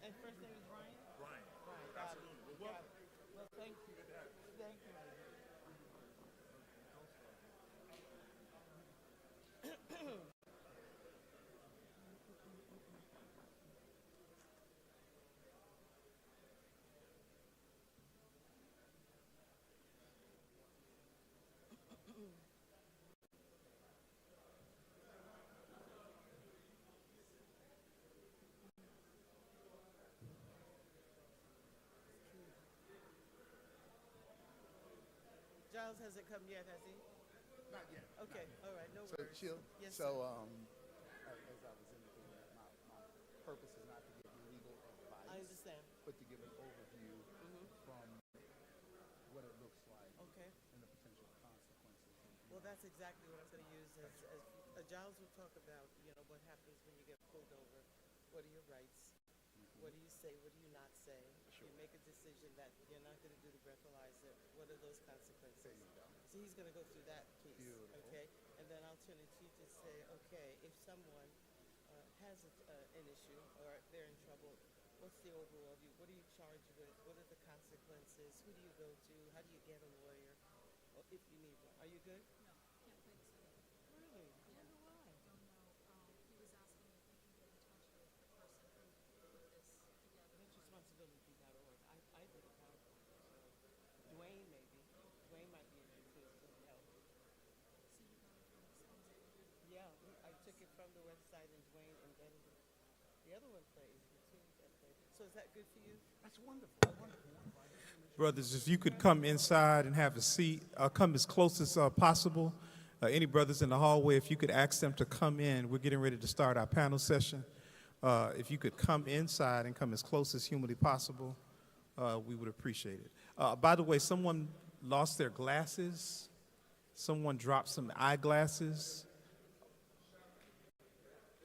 And first name is Ryan? Ryan. Ryan, got it. Absolutely. Well, Got it. Well, thank you. Thank you. Giles hasn't come yet, has he? not yet. Okay, all right, no So, worries. Sheila, Yes, so sir. as I was indicating, my purpose is not to give legal advice, I understand. but to give an overview Mm-hmm. from what it looks like Okay. and the potential consequences. Well, that's exactly what I'm going to use as Giles will talk about, what happens when you get pulled over. What are your rights? What do you say? What do you not say? If you make a decision that you're not going to do the breathalyzer, what are those consequences? There you go. So he's going to go through that piece. Beautiful. Okay? And then I'll turn it to you to say, okay, if someone has an issue or they're in trouble, what's the overall view? What are you charged with? What are the consequences? Who do you go to? How do you get a lawyer? Or if you need one. Are you good? No, can't think so. Really? Yeah. Wonder why? Don't know. He was asking if we can get in touch with the person who put this together. Responsibility.org. I did a PowerPoint. So Dwayne maybe. Dwayne might be interested in help. So you got it from Responsibly. Yeah, I took it from the website and Dwayne embedded it. The other one plays, the two that play. So is that good for you? That's wonderful. Wonderful. Brothers, if you could come inside and have a seat, come as close as possible. Any brothers in the hallway, if you could ask them to come in. We're getting ready to start our panel session. If you could come inside and come as close as humanly possible, we would appreciate it. By the way, someone lost their glasses. Someone dropped some eyeglasses.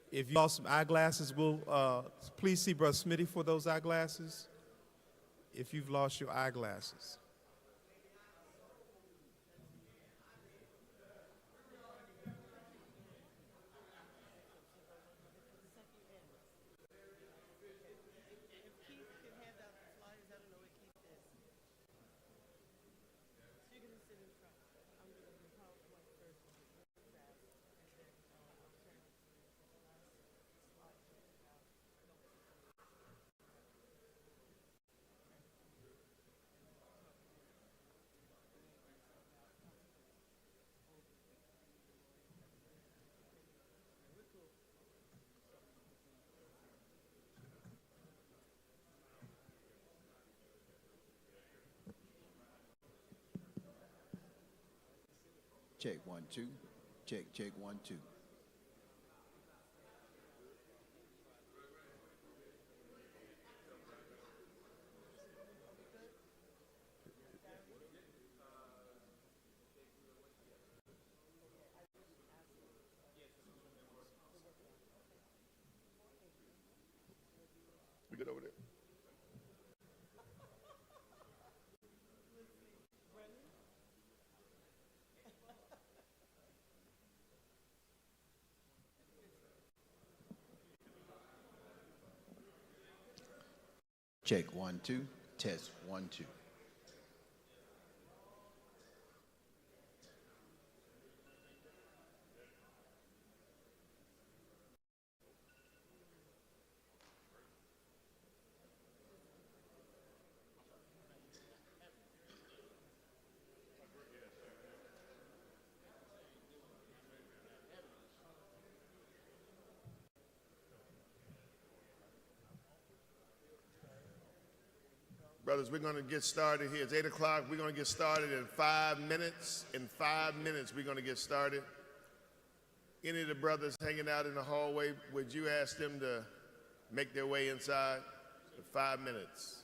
If you lost some eyeglasses, please see Brother Smitty for those eyeglasses. If you've lost your eyeglasses. If Keith can hand out the flyers, I don't know where Keith is. So you're going to sit in front. I'm going to do PowerPoint first, which is really fast, and then I'll turn it to you for the last slide. Check 1 2. Check 1 2. We good over there? Check 1 2. Test 1 2. Brothers, we're going to get started here. It's 8 o'clock. We're going to get started in 5 minutes. In 5 minutes, we're going to get started. Any of the brothers hanging out in the hallway, would you ask them to make their way inside in 5 minutes?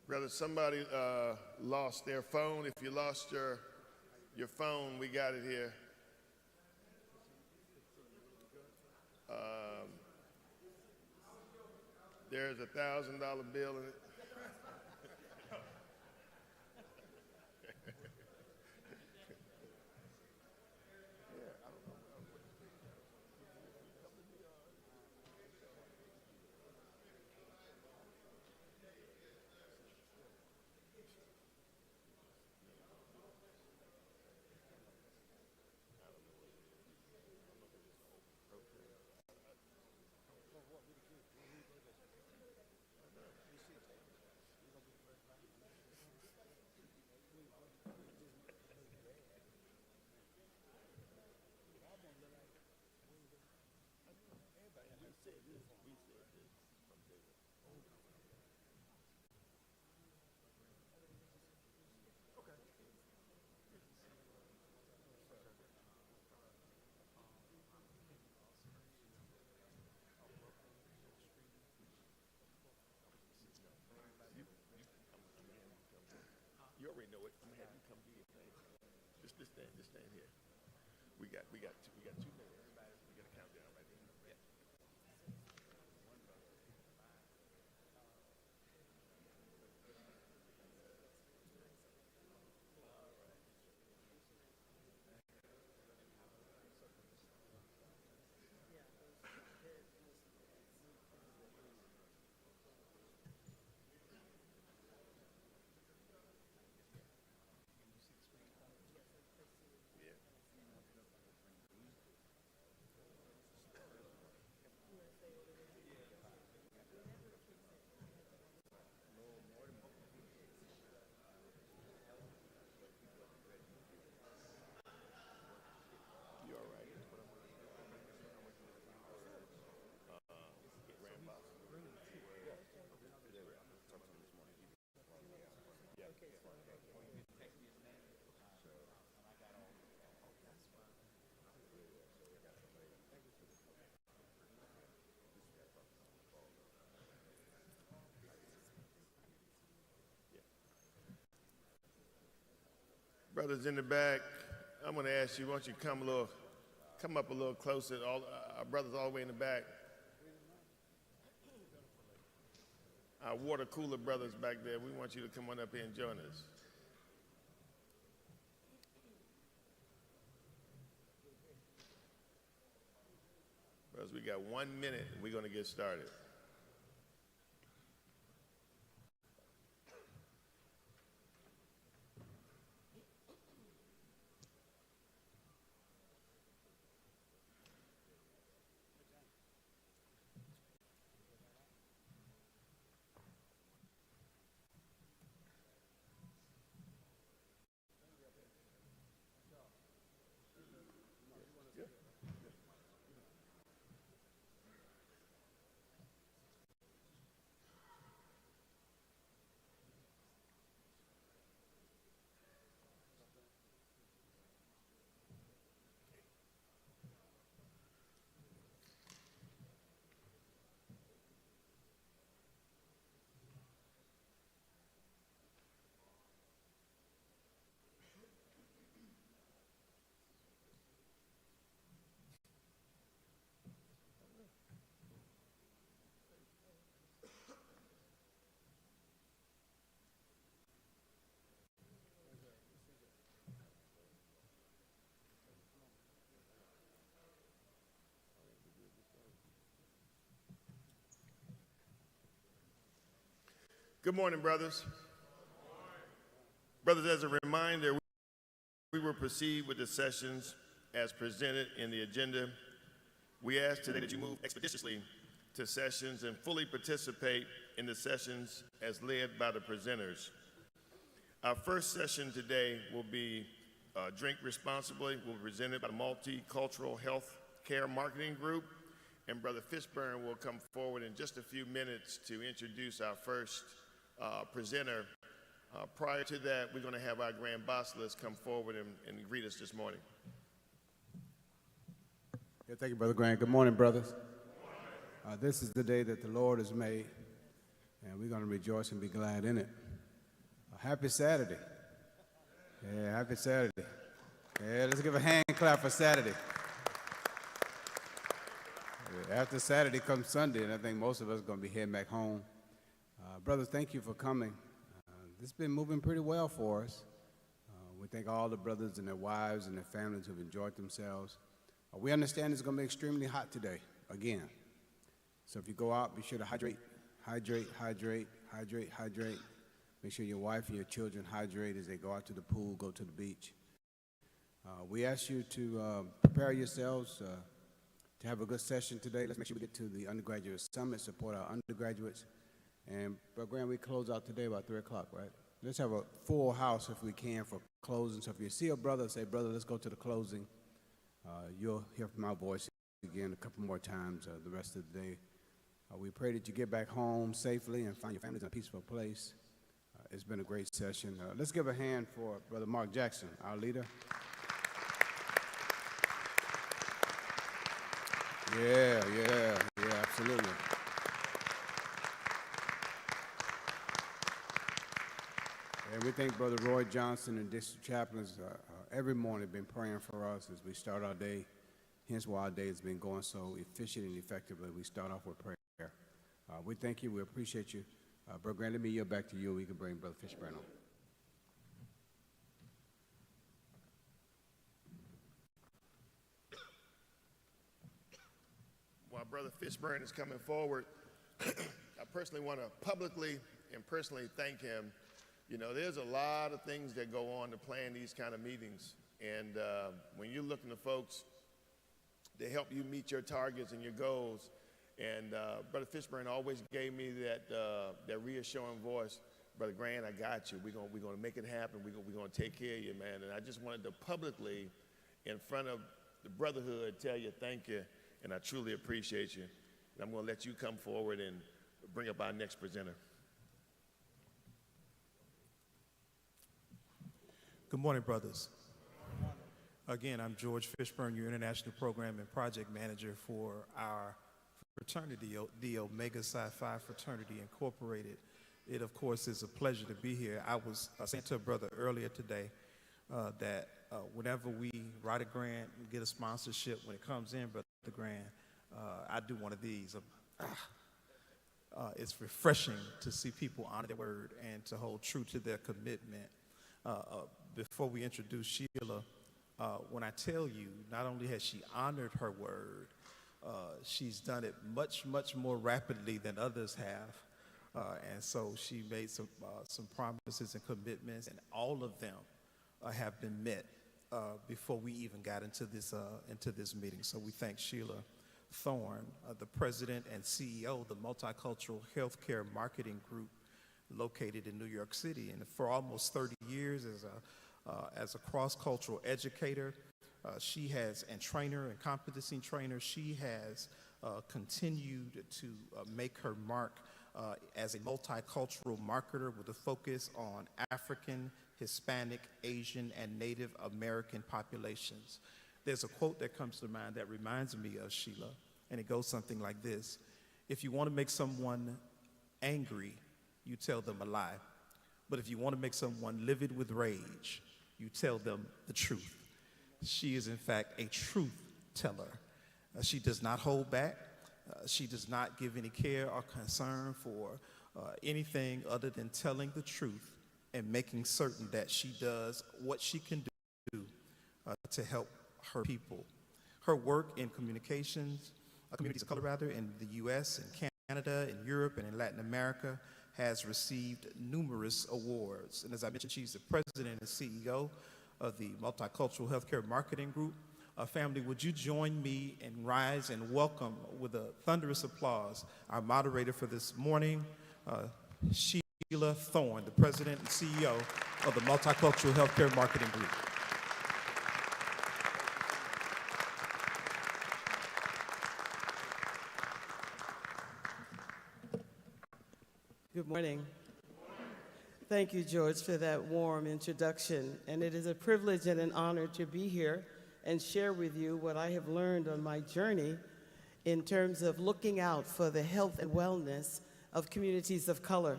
Brother, somebody lost their phone. If you lost your phone, we got it here. There's a $1,000 bill in it. You already know it. I'm gonna have you come do your thing. Just stand here. We got 2 minutes. We got a countdown right there. Yeah. You all right? Brothers in the back, I'm going to ask you, why don't you come up a little closer. All our brothers all the way in the back. Our water cooler brothers back there, we want you to come on up here and join us. Brothers, we got 1 minute and we're going to get started. Good morning, brothers. Brothers, as a reminder, we will proceed with the sessions as presented in the agenda. We ask today that you move expeditiously to sessions and fully participate in the sessions as led by the presenters. Our first session today will be Drink Responsibly, will be presented by the Multicultural Health Care Marketing Group, and Brother Fishburne will come forward in just a few minutes to introduce our first presenter. Prior to that, we're going to have our Grand Basilisk come forward and greet us this morning. Yeah, thank you, Brother Grant. Good morning, brothers. This is the day that the Lord has made, and we're going to rejoice and be glad in it. Happy Saturday. Yeah, happy Saturday. Yeah, let's give a hand clap for Saturday. Yeah, after Saturday comes Sunday, and I think most of us are going to be heading back home. Brothers, thank you for coming. This has been moving pretty well for us. We thank all the brothers and their wives and their families who've enjoyed themselves. We understand it's going to be extremely hot today, again. So if you go out, be sure to hydrate, hydrate, hydrate, hydrate, hydrate. Make sure your wife and your children hydrate as they go out to the pool, go to the beach. We ask you to prepare yourselves to have a good session today. Let's make sure we get to the undergraduate summit, support our undergraduates. And, Brother Graham, we close out today about 3 o'clock, right? Let's have a full house if we can for closing. So if you see a brother, say, brother, let's go to the closing. You'll hear from my voice again a couple more times the rest of the day. We pray that you get back home safely and find your families in a peaceful place. It's been a great session. Let's give a hand for Brother Mark Jackson, our leader. Yeah, absolutely. And we thank Brother Roy Johnson and district chaplains every morning been praying for us as we start our day. Hence why our day has been going so efficient and effectively. We start off with prayer. We thank you. We appreciate you. Brother Grant, let me yield back to you. We can bring Brother Fishburne on. While Brother Fishburne is coming forward, I personally want to publicly and personally thank him. You know, there's a lot of things that go on to plan these kind of meetings. And when you're looking to folks to help you meet your targets and your goals, and Brother Fishburne always gave me that reassuring voice, Brother Grant, I got you. We're gonna make it happen. We're gonna take care of you, man. And I just wanted to publicly, in front of the brotherhood, tell you thank you, and I truly appreciate you. And I'm gonna let you come forward and bring up our next presenter. Good morning, brothers. Again, I'm George Fishburne, your International Program and Project Manager for our fraternity, the Omega Psi Phi Fraternity Incorporated. It, of course, is a pleasure to be here. I was saying to a brother earlier today that whenever we write a grant and get a sponsorship, when it comes in, Brother Grant, I do one of these. It's refreshing to see people honor their word and to hold true to their commitment. Before we introduce Sheila, when I tell you, not only has she honored her word, she's done it much, much more rapidly than others have. And so she made some promises and commitments, and all of them have been met before we even got into this meeting. So we thank Sheila Thorne, the president and CEO of the Multicultural Healthcare Marketing Group located in New York City. And for almost 30 years as a cross-cultural educator, she has, and trainer and competency trainer, she has continued to make her mark as a multicultural marketer with a focus on African, Hispanic, Asian, and Native American populations. There's a quote that comes to mind that reminds me of Sheila, and it goes something like this: if you want to make someone angry, you tell them a lie. But if you want to make someone livid with rage, you tell them the truth. She is, in fact, a truth teller. She does not hold back. She does not give any care or concern for anything other than telling the truth and making certain that she does what she can do to help her people. Her work in communities of color rather, in the U.S. and Canada, in Europe, and in Latin America has received numerous awards. And as I mentioned, she's the president and CEO of the Multicultural Healthcare Marketing Group. Family, would you join me and rise and welcome with a thunderous applause our moderator for this morning, Sheila Thorne, the president and CEO of the Multicultural Healthcare Marketing Group. Good morning. Thank you, George, for that warm introduction. And it is a privilege and an honor to be here and share with you what I have learned on my journey in terms of looking out for the health and wellness of communities of color,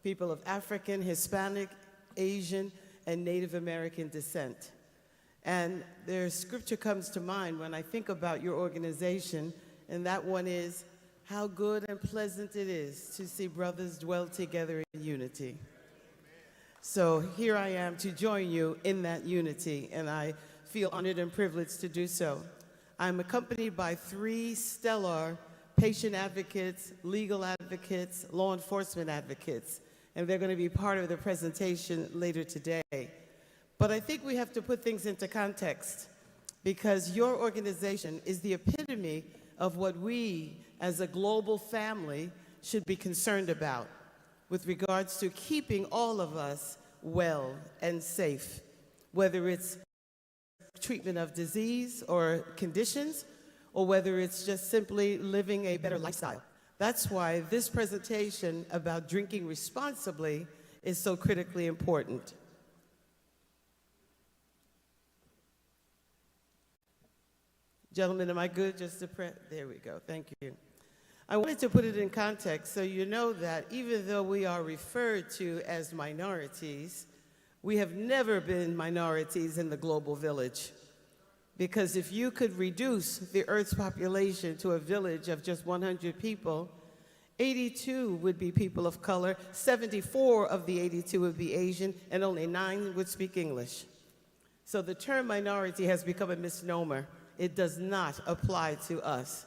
people of African, Hispanic, Asian, and Native American descent. And their scripture comes to mind when I think about your organization, and that one is, how good and pleasant it is to see brothers dwell together in unity. So here I am to join you in that unity, and I feel honored and privileged to do so. I'm accompanied by 3 stellar patient advocates, legal advocates, law enforcement advocates, and they're going to be part of the presentation later today. But I think we have to put things into context, because your organization is the epitome of what we as a global family should be concerned about with regards to keeping all of us well and safe, whether it's treatment of disease or conditions, or whether it's just simply living a better lifestyle. That's why this presentation about drinking responsibly is so critically important. Gentlemen, am I good? Just to there we go. Thank you. I wanted to put it in context so you know that even though we are referred to as minorities, we have never been minorities in the global village. Because if you could reduce the Earth's population to a village of just 100 people, 82 would be people of color, 74 of the 82 would be Asian, and only 9 would speak English. So the term minority has become a misnomer. It does not apply to us.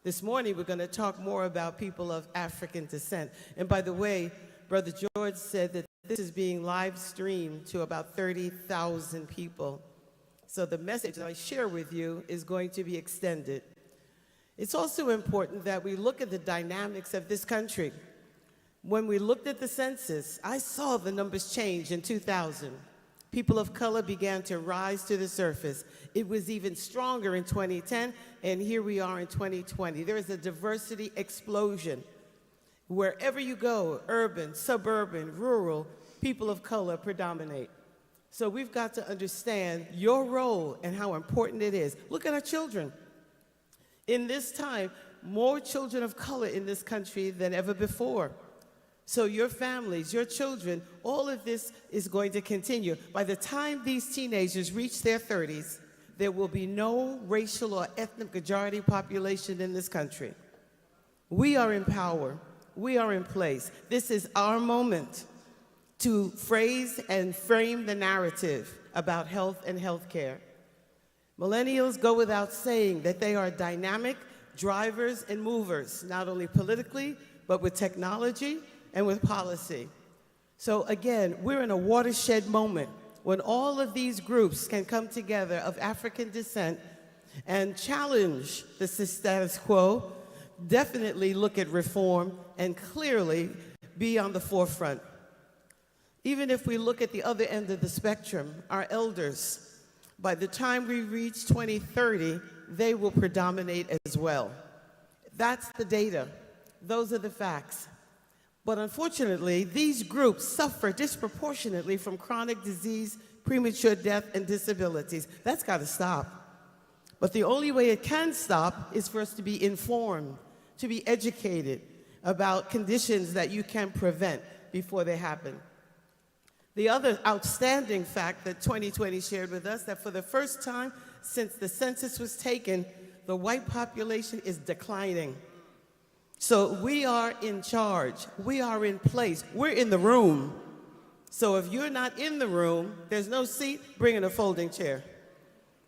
This morning, we're going to talk more about people of African descent. And by the way, Brother George said that this is being live streamed to about 30,000 people. So the message that I share with you is going to be extended. It's also important that we look at the dynamics of this country. When we looked at the census, I saw the numbers change in 2000. People of color began to rise to the surface. It was even stronger in 2010, and here we are in 2020. There is a diversity explosion. Wherever you go, urban, suburban, rural, people of color predominate. So we've got to understand your role and how important it is. Look at our children. In this time, more children of color in this country than ever before. So your families, your children, all of this is going to continue. By the time these teenagers reach their 30s, there will be no racial or ethnic majority population in this country. We are in power. We are in place. This is our moment to phrase and frame the narrative about health and healthcare. Millennials go without saying that they are dynamic drivers and movers, not only politically, but with technology and with policy. So again, we're in a watershed moment when all of these groups can come together of African descent and challenge the status quo, definitely look at reform, and clearly be on the forefront. Even if we look at the other end of the spectrum, our elders, by the time we reach 2030, they will predominate as well. That's the data. Those are the facts. But unfortunately, these groups suffer disproportionately from chronic disease, premature death, and disabilities. That's got to stop. But the only way it can stop is for us to be informed, to be educated about conditions that you can prevent before they happen. The other outstanding fact that 2020 shared with us, that for the first time since the census was taken, the white population is declining. So we are in charge. We are in place. We're in the room. So if you're not in the room, there's no seat, bring in a folding chair.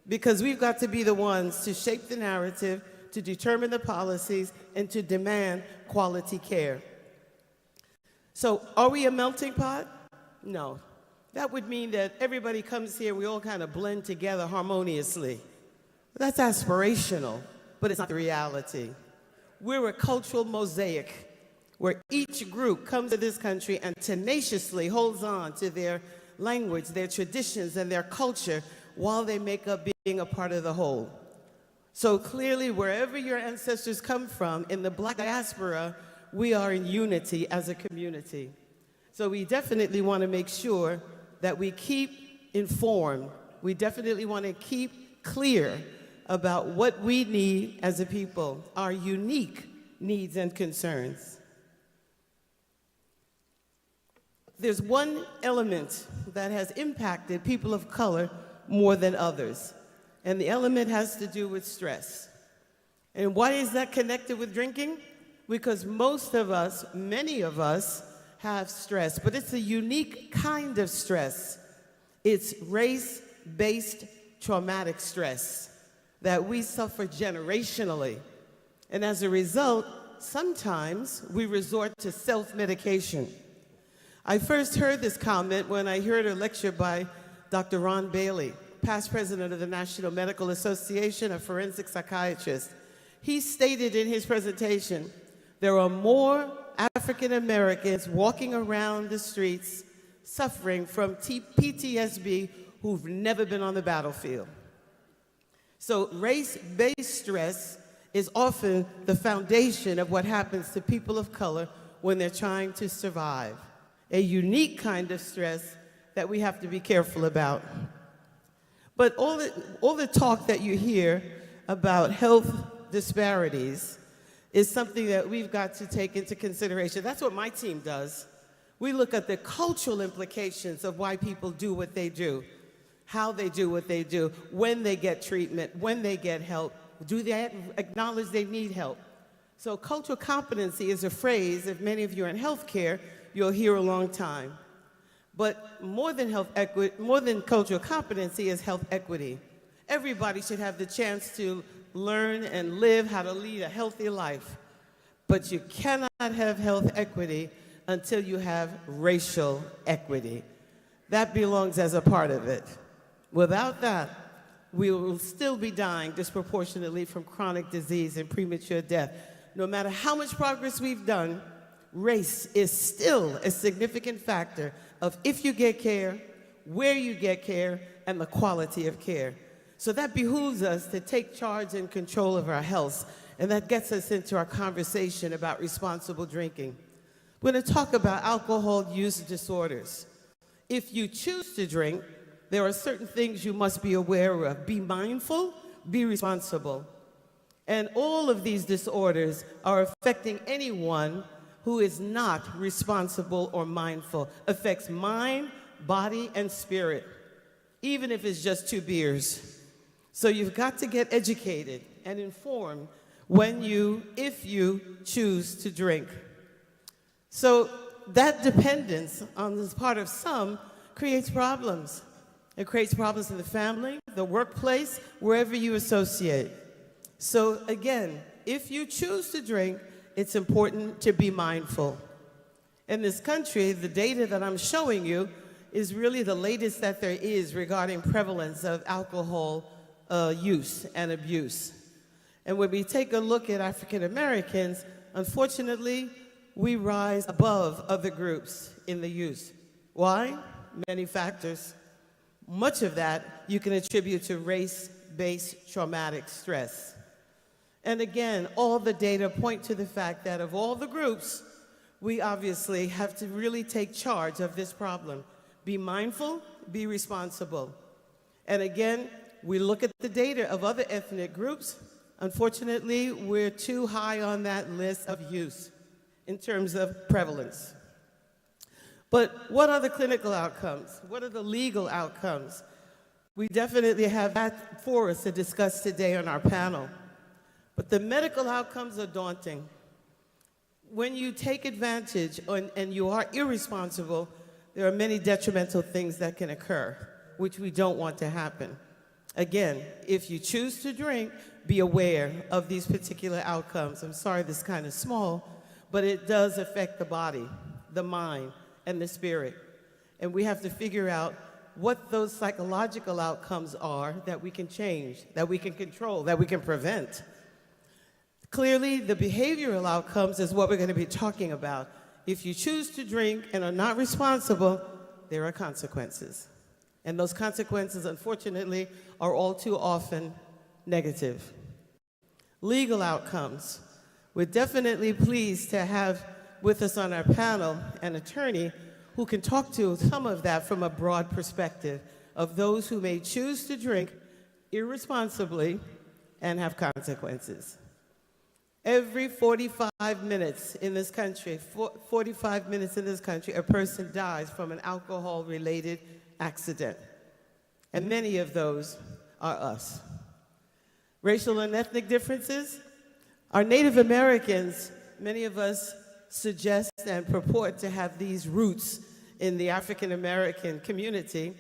Because we've got to be the ones to shape the narrative, to determine the policies, and to demand quality care. So are we a melting pot? No. That would mean that everybody comes here, we all kind of blend together harmoniously. That's aspirational, but it's not the reality. We're a cultural mosaic where each group comes to this country and tenaciously holds on to their language, their traditions, and their culture while they make up being a part of the whole. So clearly, wherever your ancestors come from, in the Black diaspora, we are in unity as a community. So we definitely want to make sure that we keep informed. We definitely want to keep clear about what we need as a people, our unique needs and concerns. there's one element that has impacted people of color more than others, and the element has to do with stress. And why is that connected with drinking? Because most of us, many of us, have stress, but it's a unique kind of stress. It's race-based traumatic stress that we suffer generationally. And as a result, sometimes we resort to self-medication. I first heard this comment when I heard a lecture by Dr. Ron Bailey, past president of the National Medical Association, a forensic psychiatrist. He stated in his presentation, there are more African Americans walking around the streets suffering from PTSD who've never been on the battlefield. So race-based stress is often the foundation of what happens to people of color when they're trying to survive. A unique kind of stress that we have to be careful about. But all the talk that you hear about health disparities is something that we've got to take into consideration. That's what my team does. We look at the cultural implications of why people do what they do, how they do what they do, when they get treatment, when they get help, do they acknowledge they need help? So cultural competency is a phrase, if many of you are in healthcare, you'll hear a long time. But more than cultural competency is health equity. Everybody should have the chance to learn and live how to lead a healthy life. But you cannot have health equity until you have racial equity. That belongs as a part of it. Without that, we will still be dying disproportionately from chronic disease and premature death. No matter how much progress we've done, race is still a significant factor of if you get care, where you get care, and the quality of care. So that behooves us to take charge and control of our health, and that gets us into our conversation about responsible drinking. We're going to talk about alcohol use disorders. If you choose to drink, there are certain things you must be aware of. Be mindful, be responsible. And all of these disorders are affecting anyone who is not responsible or mindful. Affects mind, body, and spirit, even if it's just 2 beers. So you've got to get educated and informed if you choose to drink. So that dependence on the part of some creates problems. It creates problems in the family, the workplace, wherever you associate. So again, if you choose to drink, it's important to be mindful. In this country, the data that I'm showing you is really the latest that there is regarding prevalence of alcohol use and abuse. And when we take a look at African Americans, unfortunately, we rise above other groups in the use. Why? Many factors. Much of that you can attribute to race-based traumatic stress. And again, all the data point to the fact that of all the groups, we obviously have to really take charge of this problem. Be mindful, be responsible. And again, we look at the data of other ethnic groups. Unfortunately, we're too high on that list of use in terms of prevalence. But what are the clinical outcomes? What are the legal outcomes? We definitely have that for us to discuss today on our panel. But the medical outcomes are daunting. When you take advantage and you are irresponsible, there are many detrimental things that can occur, which we don't want to happen. Again, if you choose to drink, be aware of these particular outcomes. I'm sorry this is kind of small, but it does affect the body, the mind, and the spirit. And we have to figure out what those psychological outcomes are that we can change, that we can control, that we can prevent. Clearly, the behavioral outcomes is what we're going to be talking about. If you choose to drink and are not responsible, there are consequences. And those consequences, unfortunately, are all too often negative. Legal outcomes. We're definitely pleased to have with us on our panel an attorney who can talk to some of that from a broad perspective of those who may choose to drink irresponsibly and have consequences. Every 45 minutes in this country, 45 minutes in this country, a person dies from an alcohol-related accident. And many of those are us. Racial and ethnic differences. Our Native Americans, many of us suggest and purport to have these roots in the African American community,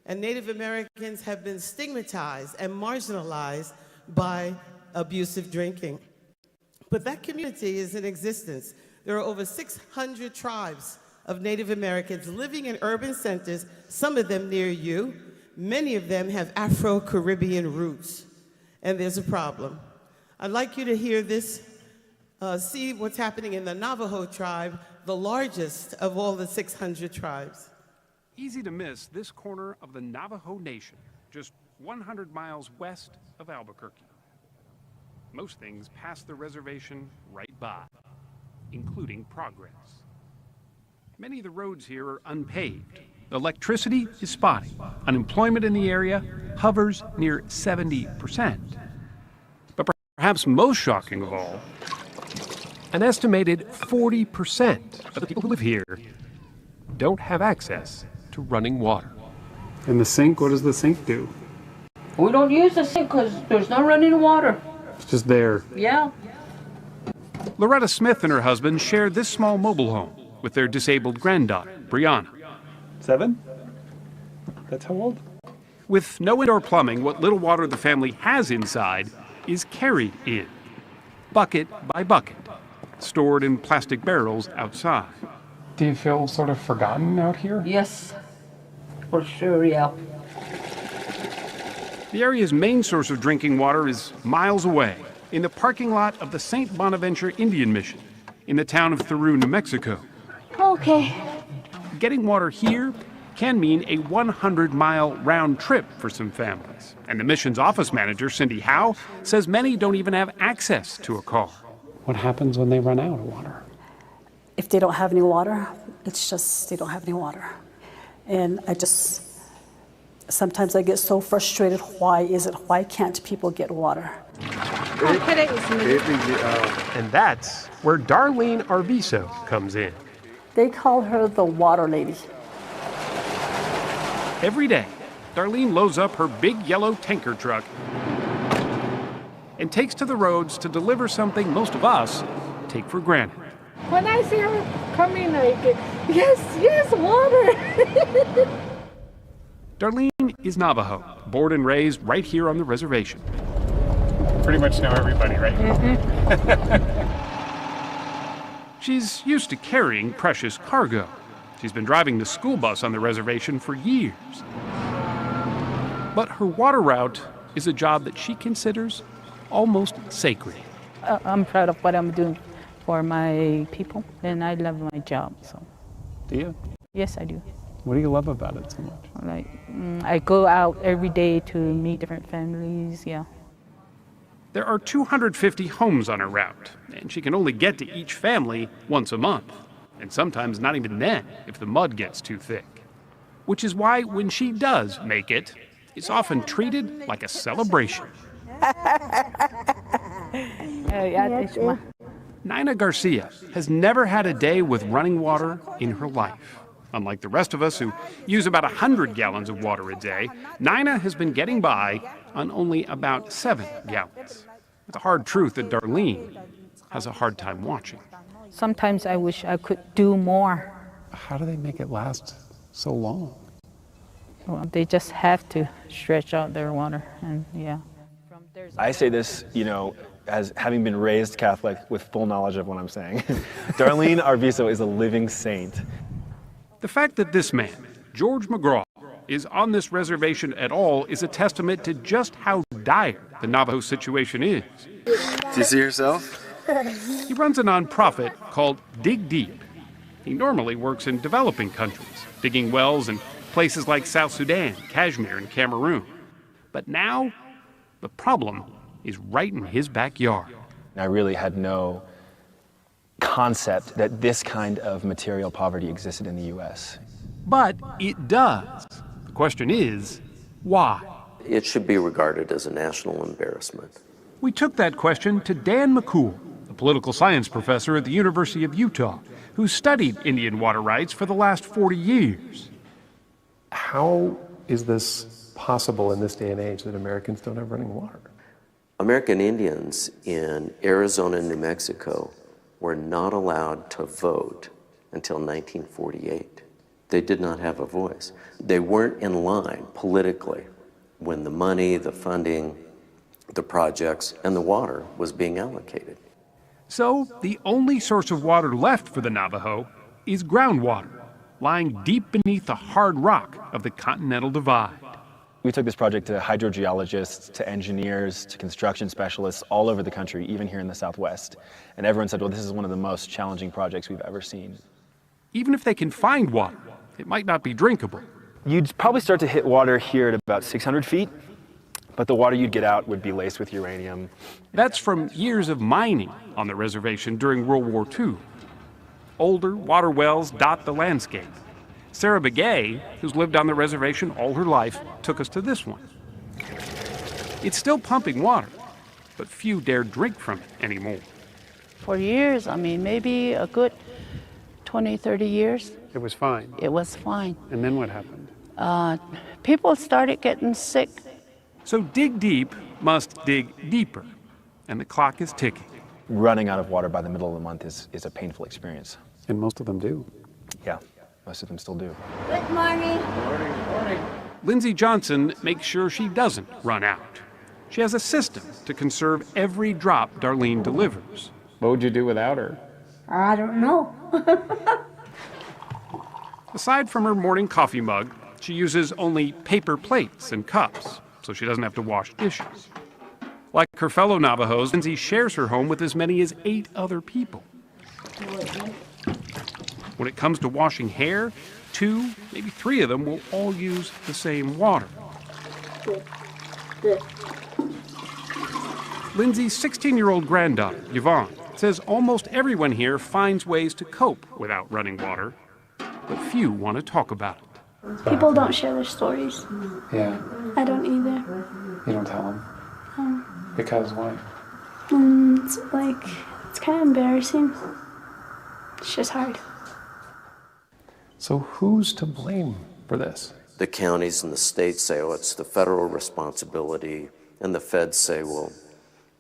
and Native Americans have been stigmatized and marginalized by abusive drinking. But that community is in existence. There are over 600 tribes of Native Americans living in urban centers, some of them near you. Many of them have Afro-Caribbean roots, and there's a problem. I'd like you to hear this, see what's happening in the Navajo tribe, the largest of all the 600 tribes. Easy to miss this corner of the Navajo Nation, just 100 miles west of Albuquerque. Most things pass the reservation right by, including progress. Many of the roads here are unpaved. Electricity is spotty. Unemployment in the area hovers near 70%. But perhaps most shocking of all, an estimated 40% of the people who live here don't have access to running water. And the sink, what does the sink do? We don't use the sink because there's no running water. It's just there. Yeah. Loretta Smith and her husband share this small mobile home with their disabled granddaughter, Brianna. 7? That's how old? With no indoor plumbing, what little water the family has inside is carried in, bucket by bucket, stored in plastic barrels outside. Do you feel sort of forgotten out here? Yes. For sure, yeah. The area's main source of drinking water is miles away, in the parking lot of the St. Bonaventure Indian Mission, in the town of Thoreau, New Mexico. Okay. Getting water here can mean a 100-mile round trip for some families. And the mission's office manager, Cindy Howe, says many don't even have access to a car. What happens when they run out of water? If they don't have any water, it's just they don't have any water. And sometimes I get so frustrated, why can't people get water? And that's where Darlene Arviso comes in. They call her the water lady. Every day, Darlene loads up her big yellow tanker truck and takes to the roads to deliver something most of us take for granted. When I see her coming, like, yes, water. Darlene is Navajo, born and raised right here on the reservation. Pretty much know everybody, right? She's used to carrying precious cargo. She's been driving the school bus on the reservation for years. But her water route is a job that she considers almost sacred. I'm proud of what I'm doing for my people, and I love my job. So. Do you? Yes, I do. What do you love about it so much? Like, I go out every day to meet different families, yeah. There are 250 homes on her route, and she can only get to each family once a month. And sometimes not even then, if the mud gets too thick. Which is why when she does make it, it's often treated like a celebration. Nina Garcia has never had a day with running water in her life. Unlike the rest of us who use about 100 gallons of water a day, Nina has been getting by on only about 7 gallons. It's a hard truth that Darlene has a hard time watching. Sometimes I wish I could do more. How do they make it last so long? Well, they just have to stretch out their water, and yeah. I say this, as having been raised Catholic with full knowledge of what I'm saying. Darlene Arviso is a living saint. The fact that this man, George McGraw, is on this reservation at all is a testament to just how dire the Navajo situation is. Do you see yourself? He runs a nonprofit called Dig Deep. He normally works in developing countries, digging wells in places like South Sudan, Kashmir, and Cameroon. But now, the problem is right in his backyard. I really had no concept that this kind of material poverty existed in the U.S. But it does. The question is, why? It should be regarded as a national embarrassment. We took that question to Dan McCool, a political science professor at the University of Utah, who studied Indian water rights for the last 40 years. How is this possible in this day and age that Americans don't have running water? American Indians in Arizona and New Mexico were not allowed to vote until 1948. They did not have a voice. They weren't in line politically when the money, the funding, the projects, and the water was being allocated. So the only source of water left for the Navajo is groundwater, lying deep beneath the hard rock of the Continental Divide. We took this project to hydrogeologists, to engineers, to construction specialists all over the country, even here in the Southwest. And everyone said, well, this is one of the most challenging projects we've ever seen. Even if they can find water, it might not be drinkable. You'd probably start to hit water here at about 600 feet, but the water you'd get out would be laced with uranium. That's from years of mining on the reservation during World War II. Older water wells dot the landscape. Sarah Begay, who's lived on the reservation all her life, took us to this one. It's still pumping water, but few dare drink from it anymore. For years, I mean, maybe a good 20, 30 years. It was fine. It was fine. And then what happened? People started getting sick. So dig deep must dig deeper, and the clock is ticking. Running out of water by the middle of the month is a painful experience. And most of them do. Yeah, most of them still do. Good morning. Lindsay Johnson makes sure she doesn't run out. She has a system to conserve every drop Darlene delivers. What would you do without her? I don't know. Aside from her morning coffee mug, she uses only paper plates and cups, so she doesn't have to wash dishes. Like her fellow Navajos, Lindsay shares her home with as many as 8 other people. When it comes to washing hair, 2, maybe 3 of them will all use the same water. Lindsay's 16-year-old granddaughter, Yvonne, says almost everyone here finds ways to cope without running water, but few want to talk about it. People don't share their stories. Yeah. I don't either. You don't tell them? Because why? It's like, it's kind of embarrassing. It's just hard. So who's to blame for this? The counties and the states say, oh, it's the federal responsibility, and the feds say, well,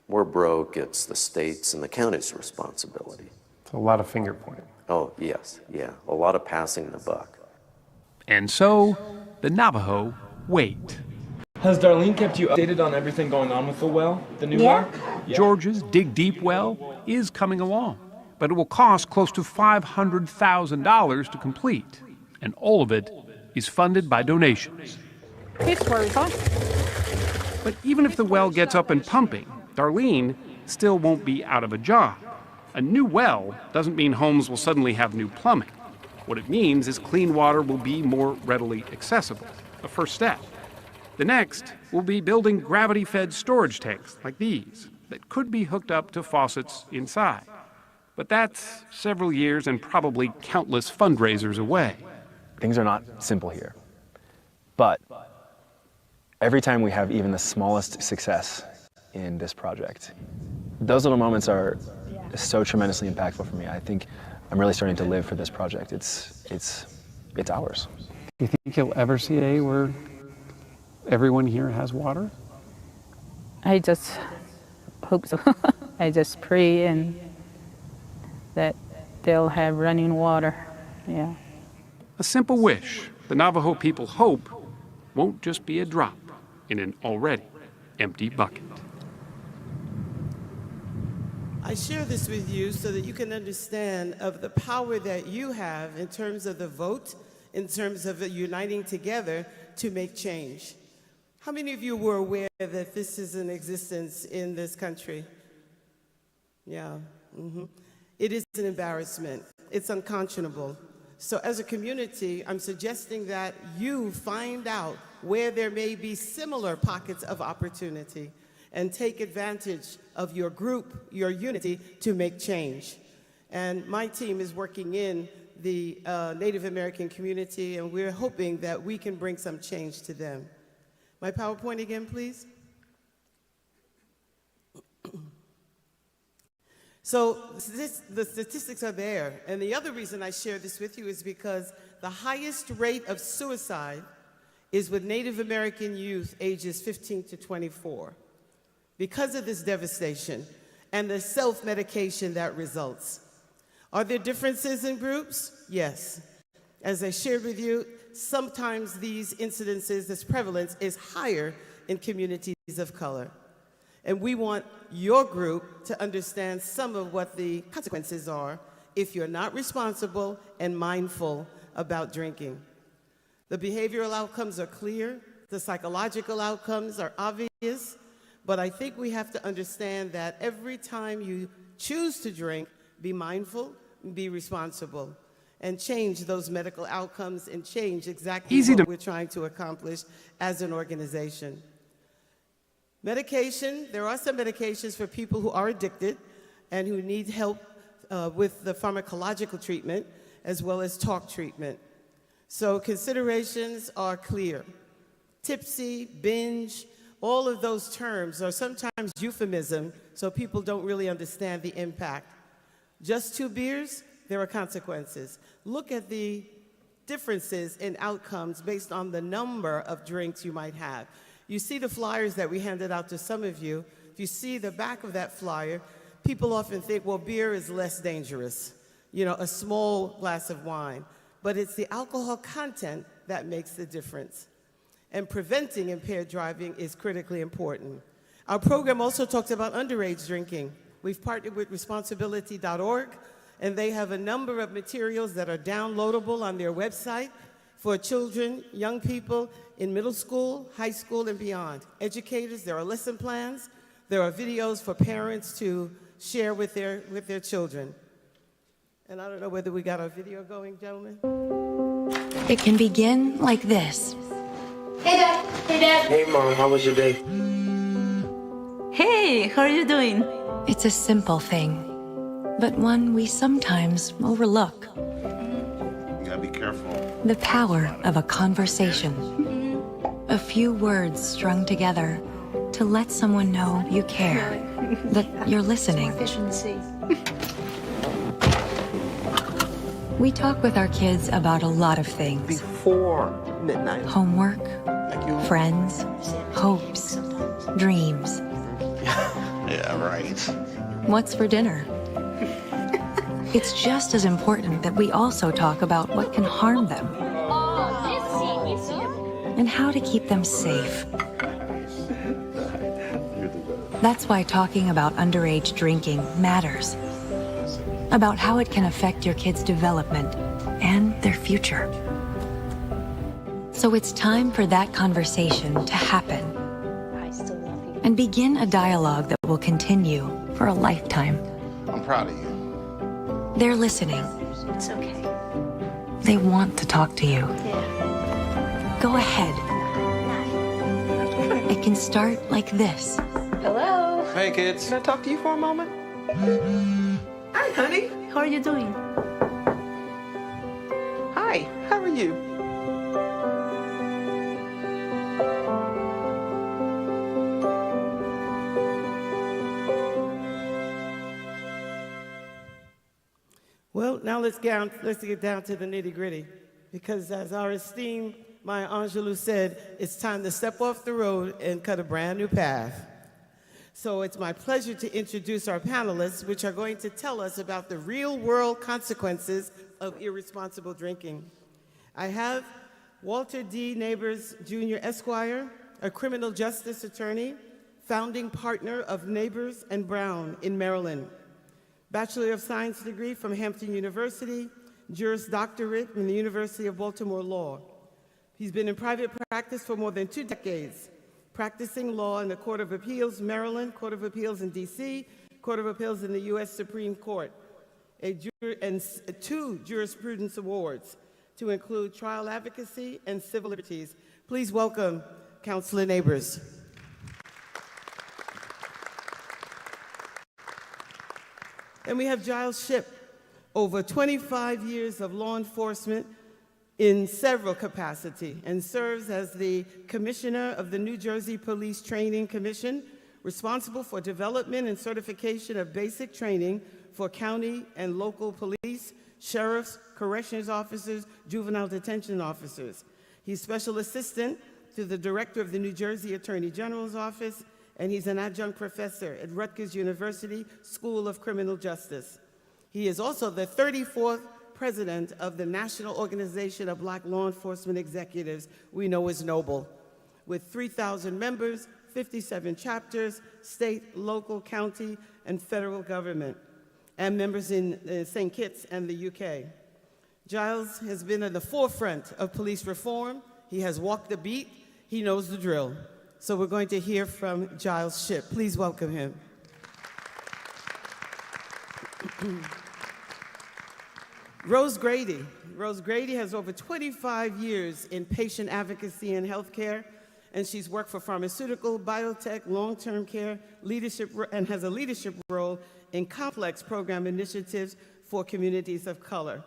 we're broke, it's the states and the counties' responsibility. It's a lot of finger pointing. Oh, yes, yeah, a lot of passing the buck. And so, the Navajo wait. Has Darlene kept you updated on everything going on with the well, the new well? Yeah. George's Dig Deep well is coming along, but it will cost close to $500,000 to complete, and all of it is funded by donations. But even if the well gets up and pumping, Darlene still won't be out of a job. A new well doesn't mean homes will suddenly have new plumbing. What it means is clean water will be more readily accessible, a first step. The next will be building gravity-fed storage tanks like these that could be hooked up to faucets inside. But that's several years and probably countless fundraisers away. Things are not simple here. But every time we have even the smallest success in this project, those little moments are so tremendously impactful for me. I think I'm really starting to live for this project. It's ours. Do you think you'll ever see a day where everyone here has water? I just hope so. I just pray and that they'll have running water. Yeah. A simple wish the Navajo people hope won't just be a drop in an already empty bucket. I share this with you so that you can understand of the power that you have in terms of the vote, in terms of uniting together to make change. How many of you were aware that this is in existence in this country? Yeah. It is an embarrassment. It's unconscionable. So as a community, I'm suggesting that you find out where there may be similar pockets of opportunity and take advantage of your group, your unity, to make change. And my team is working in the Native American community, and we're hoping that we can bring some change to them. My PowerPoint again, please. So the statistics are there. And the other reason I share this with you is because the highest rate of suicide is with Native American youth ages 15 to 24 because of this devastation and the self-medication that results. Are there differences in groups? Yes. As I shared with you, sometimes these incidences, this prevalence is higher in communities of color. And we want your group to understand some of what the consequences are if you're not responsible and mindful about drinking. The behavioral outcomes are clear, the psychological outcomes are obvious, but I think we have to understand that every time you choose to drink, be mindful, be responsible, and change those medical outcomes and change exactly what we're trying to accomplish as an organization. Medication, there are some medications for people who are addicted and who need help with the pharmacological treatment as well as talk treatment. So considerations are clear. Tipsy, binge, all of those terms are sometimes euphemism, so people don't really understand the impact. Just 2 beers, there are consequences. Look at the differences in outcomes based on the number of drinks you might have. You see the flyers that we handed out to some of you. If you see the back of that flyer, people often think, well, beer is less dangerous, you know, a small glass of wine. But it's the alcohol content that makes the difference. And preventing impaired driving is critically important. Our program also talks about underage drinking. We've partnered with Responsibly.org, and they have a number of materials that are downloadable on their website for children, young people in middle school, high school, and beyond. Educators, there are lesson plans. There are videos for parents to share with their children. And I don't know whether we got our video going, gentlemen. It can begin like this. Hey, Dad. Hey, Dad. Hey, Mom, how was your day? Hey, how are you doing? It's a simple thing, but one we sometimes overlook. You gotta be careful. The power of a conversation. A few words strung together to let someone know you care, that you're listening. Efficiency. We talk with our kids about a lot of things. Before midnight. Homework, friends, hopes, dreams. Yeah, right. What's for dinner? It's just as important that we also talk about what can harm them and how to keep them safe. That's why talking about underage drinking matters. About how it can affect your kids' development and their future. So it's time for that conversation to happen and begin a dialogue that will continue for a lifetime. I'm proud of you. They're listening. It's okay. They want to talk to you. Yeah. Go ahead. It can start like this. Hello. Hey, kids. Can I talk to you for a moment? Hi, honey. How are you doing? Hi, how are you? Well, now let's get down to the nitty-gritty, because as our esteemed Maya Angelou said, it's time to step off the road and cut a brand new path. So it's my pleasure to introduce our panelists, which are going to tell us about the real-world consequences of irresponsible drinking. I have Walter D. Neighbors, Jr., Esquire, a criminal justice attorney, founding partner of Neighbors and Brown in Maryland. Bachelor of Science degree from Hampton University, Juris Doctorate from the University of Baltimore Law. He's been in private practice for more than 2 decades, practicing law in the Court of Appeals, Maryland, Court of Appeals in DC, Court of Appeals in the U.S. Supreme Court, and 2 jurisprudence awards, to include trial advocacy and civil liberties. Please welcome Counselor Neighbors. And we have Giles Shipp, over 25 years of law enforcement in several capacities, and serves as the Commissioner of the New Jersey Police Training Commission, responsible for development and certification of basic training for county and local police, sheriffs, corrections officers, juvenile detention officers. He's special assistant to the director of the New Jersey Attorney General's office, and he's an adjunct professor at Rutgers University School of Criminal Justice. He is also the 34th president of the National Organization of Black Law Enforcement Executives, we know as NOBLE, with 3,000 members, 57 chapters, state, local, county, and federal government, and members in St. Kitts and the UK. Giles has been at the forefront of police reform. He has walked the beat. He knows the drill. So we're going to hear from Giles Shipp. Please welcome him. Rose Grady. Rose Grady has over 25 years in patient advocacy and healthcare, and she's worked for pharmaceutical, biotech, long-term care, leadership, and has a leadership role in complex program initiatives for communities of color.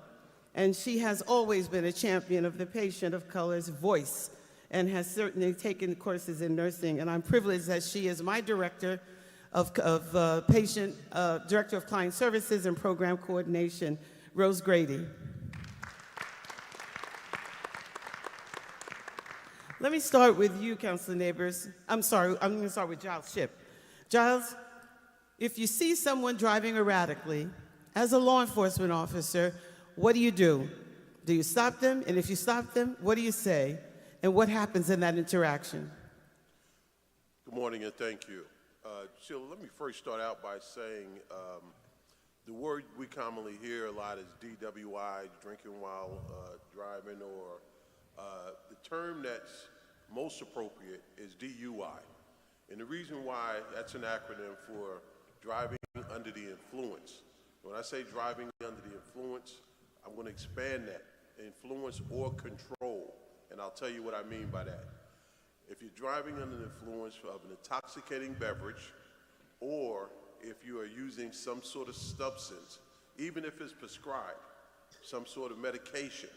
And she has always been a champion of the patient of color's voice and has certainly taken courses in nursing. And I'm privileged that she is my director of Director of Client Services and Program Coordination, Rose Grady. Let me start with you, Councilor Neighbors. I'm going to start with Giles Shipp. Giles, if you see someone driving erratically, as a law enforcement officer, what do you do? Do you stop them? And if you stop them, what do you say? And what happens in that interaction? Good morning and thank you. Sheila, let me first start out by saying the word we commonly hear a lot is DWI, drinking while driving, or the term that's most appropriate is DUI. And the reason why that's an acronym for driving under the influence. When I say driving under the influence, I'm going to expand that, influence or control, and I'll tell you what I mean by that. If you're driving under the influence of an intoxicating beverage, or if you are using some sort of substance, even if it's prescribed, some sort of medication,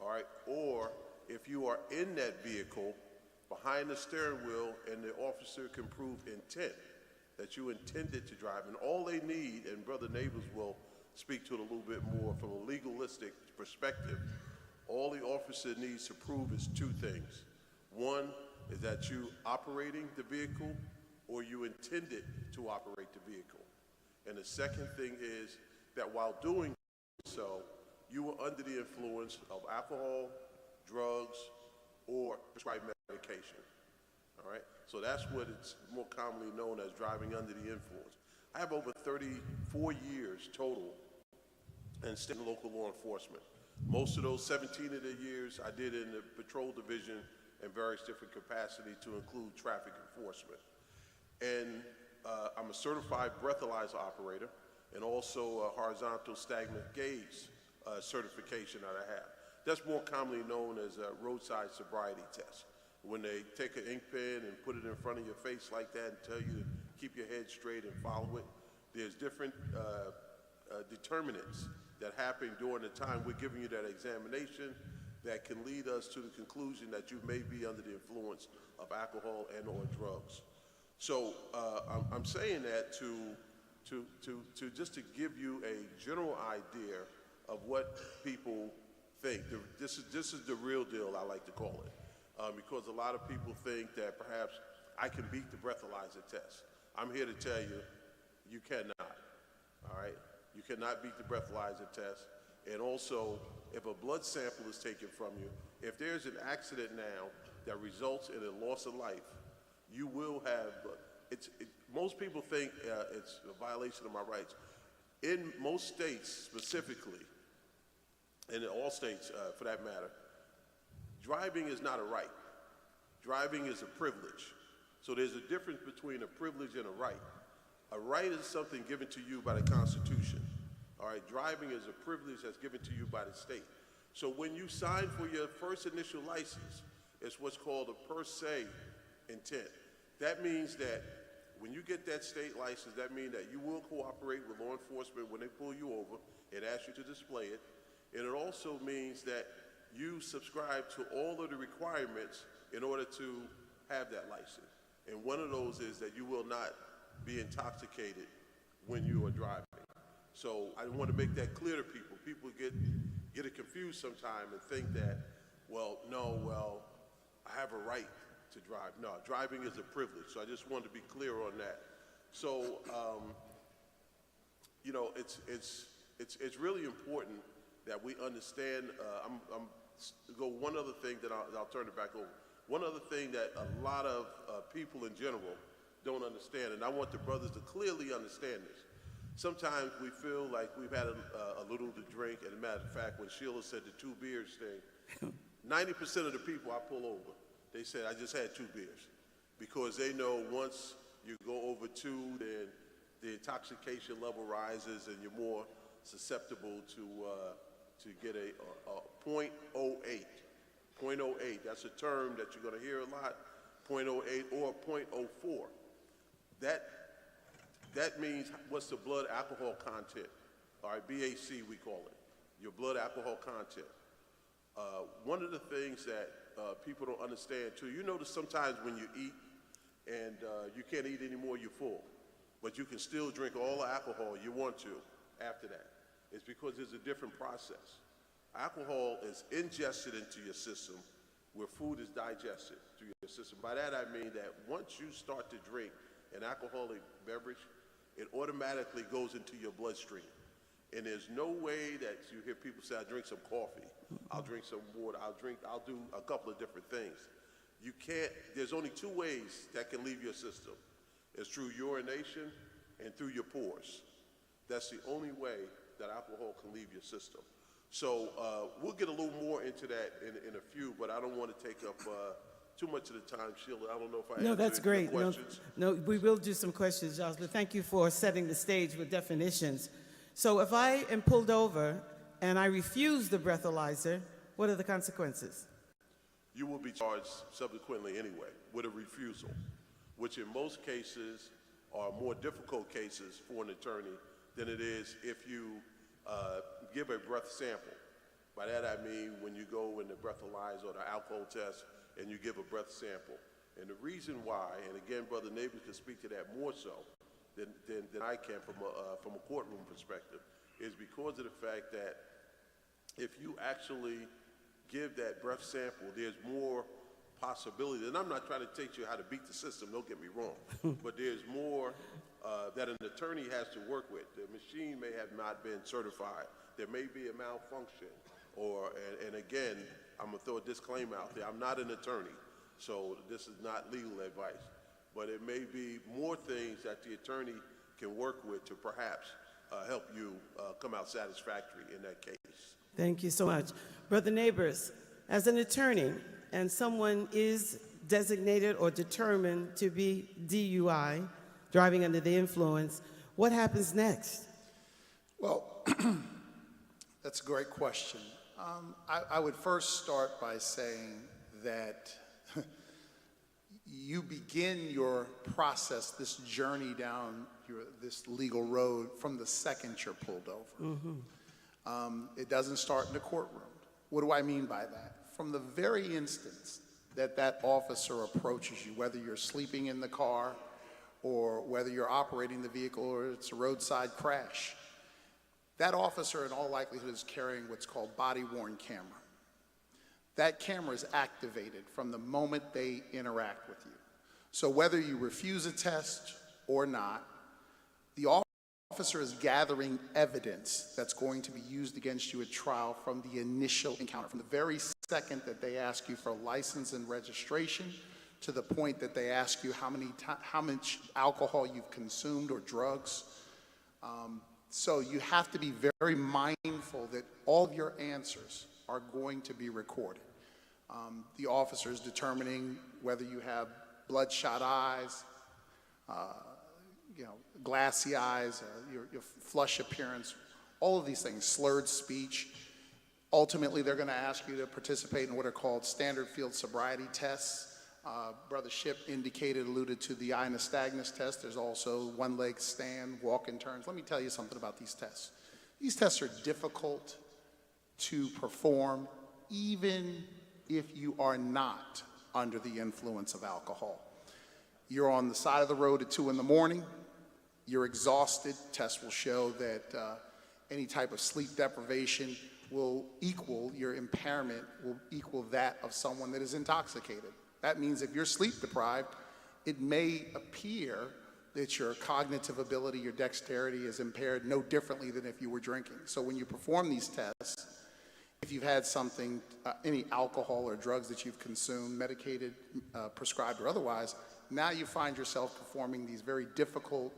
all right, or if you are in that vehicle behind the steering wheel and the officer can prove intent, that you intended to drive, and all they need, and Brother Neighbors will speak to it a little bit more from a legalistic perspective, all the officer needs to prove is two things. One is that you operating the vehicle or you intended to operate the vehicle. And the second thing is that while doing so, you were under the influence of alcohol, drugs, or prescribed medication. All right? So that's what it's more commonly known as driving under the influence. I have over 34 years total in state and local law enforcement. Most of those 17 of the years I did in the patrol division in various different capacities to include traffic enforcement. And I'm a certified breathalyzer operator and also a horizontal stagnant gauge certification that I have. That's more commonly known as a roadside sobriety test. When they take an ink pen and put it in front of your face like that and tell you to keep your head straight and follow it, there's different determinants that happen during the time we're giving you that examination that can lead us to the conclusion that you may be under the influence of alcohol and or drugs. So I'm saying that to just to give you a general idea of what people think. This is the real deal, I like to call it, because a lot of people think that perhaps I can beat the breathalyzer test. I'm here to tell you, you cannot, all right? You cannot beat the breathalyzer test. And also, if a blood sample is taken from you, if there's an accident now that results in a loss of life, you will have, most people think it's a violation of my rights. In most states specifically, and in all states for that matter, driving is not a right. Driving is a privilege. So there's a difference between a privilege and a right. A right is something given to you by the Constitution. All right, driving is a privilege that's given to you by the state. So when you sign for your first initial license, it's what's called a per se intent. That means that when you get that state license, that means that you will cooperate with law enforcement when they pull you over and ask you to display it. And it also means that you subscribe to all of the requirements in order to have that license. And one of those is that you will not be intoxicated when you are driving. So I want to make that clear to people. People get it confused sometimes and think that, well, I have a right to drive. No, driving is a privilege. So I just wanted to be clear on that. So, you know, it's really important that we understand. One other thing that I'll turn it back over. One other thing that a lot of people in general don't understand, and I want the brothers to clearly understand this. Sometimes we feel like we've had a little to drink, and as a matter of fact, when Sheila said the 2 beers thing, 90% of the people I pull over, they said, I just had 2 beers. Because they know once you go over 2, then the intoxication level rises and you're more susceptible to get a 0.08. 0.08, that's a term that you're going to hear a lot, 0.08 or 0.04. That means what's the blood alcohol content, all right, BAC we call it, your blood alcohol content. One of the things that people don't understand too, you notice sometimes when you eat and you can't eat anymore, you're full, but you can still drink all the alcohol you want to after that. It's because there's a different process. Alcohol is ingested into your system where food is digested through your system. By that I mean that once you start to drink an alcoholic beverage, it automatically goes into your bloodstream. And there's no way that you hear people say, I drink some coffee, I'll drink some water, I'll do a couple of different things. You can't, there's only 2 ways that can leave your system. It's through urination and through your pores. That's the only way that alcohol can leave your system. So we'll get a little more into that in a few, but I don't want to take up too much of the time, Sheila. I don't know if I No, that's answered great. your questions. No, we will do some questions, Giles, but thank you for setting the stage with definitions. So if I am pulled over and I refuse the breathalyzer, what are the consequences? You will be charged subsequently anyway with a refusal, which in most cases are more difficult cases for an attorney than it is if you give a breath sample. By that I mean when you go in the breathalyzer or the alcohol test and you give a breath sample. And the reason why, and again, Brother Neighbors can speak to that more so than I can from a courtroom perspective, is because of the fact that if you actually give that breath sample, there's more possibility. And I'm not trying to teach you how to beat the system, don't get me wrong, but there's more that an attorney has to work with. The machine may have not been certified. There may be a malfunction, and again, I'm gonna throw a disclaimer out there. I'm not an attorney, so this is not legal advice, but it may be more things that the attorney can work with to perhaps help you come out satisfactory in that case. Thank you so much. Brother Neighbors, as an attorney and someone is designated or determined to be DUI, driving under the influence, what happens next? Well, that's a great question. I would first start by saying that you begin your process, this journey down this legal road from the second you're pulled over. It doesn't start in the courtroom. What do I mean by that? From the very instance that that officer approaches you, whether you're sleeping in the car or whether you're operating the vehicle or it's a roadside crash, that officer in all likelihood is carrying what's called body-worn camera. That camera is activated from the moment they interact with you. So whether you refuse a test or not, the officer is gathering evidence that's going to be used against you at trial from the initial encounter, from the very second that they ask you for license and registration to the point that they ask you how much alcohol you've consumed or drugs. So you have to be very mindful that all of your answers are going to be recorded. The officer is determining whether you have bloodshot eyes, glassy eyes, your flush appearance, all of these things, slurred speech. Ultimately, they're going to ask you to participate in what are called standard field sobriety tests. Brother Ship alluded to the eye nystagmus test. There's also one-leg stand, walk and turns. Let me tell you something about these tests. These tests are difficult to perform even if you are not under the influence of alcohol. You're on the side of the road at 2 in the morning. You're exhausted. Tests will show that any type of sleep deprivation will equal, your impairment will equal that of someone that is intoxicated. That means if you're sleep deprived, it may appear that your cognitive ability, your dexterity is impaired no differently than if you were drinking. So when you perform these tests, if you've had something, any alcohol or drugs that you've consumed, medicated, prescribed or otherwise, now you find yourself performing these very difficult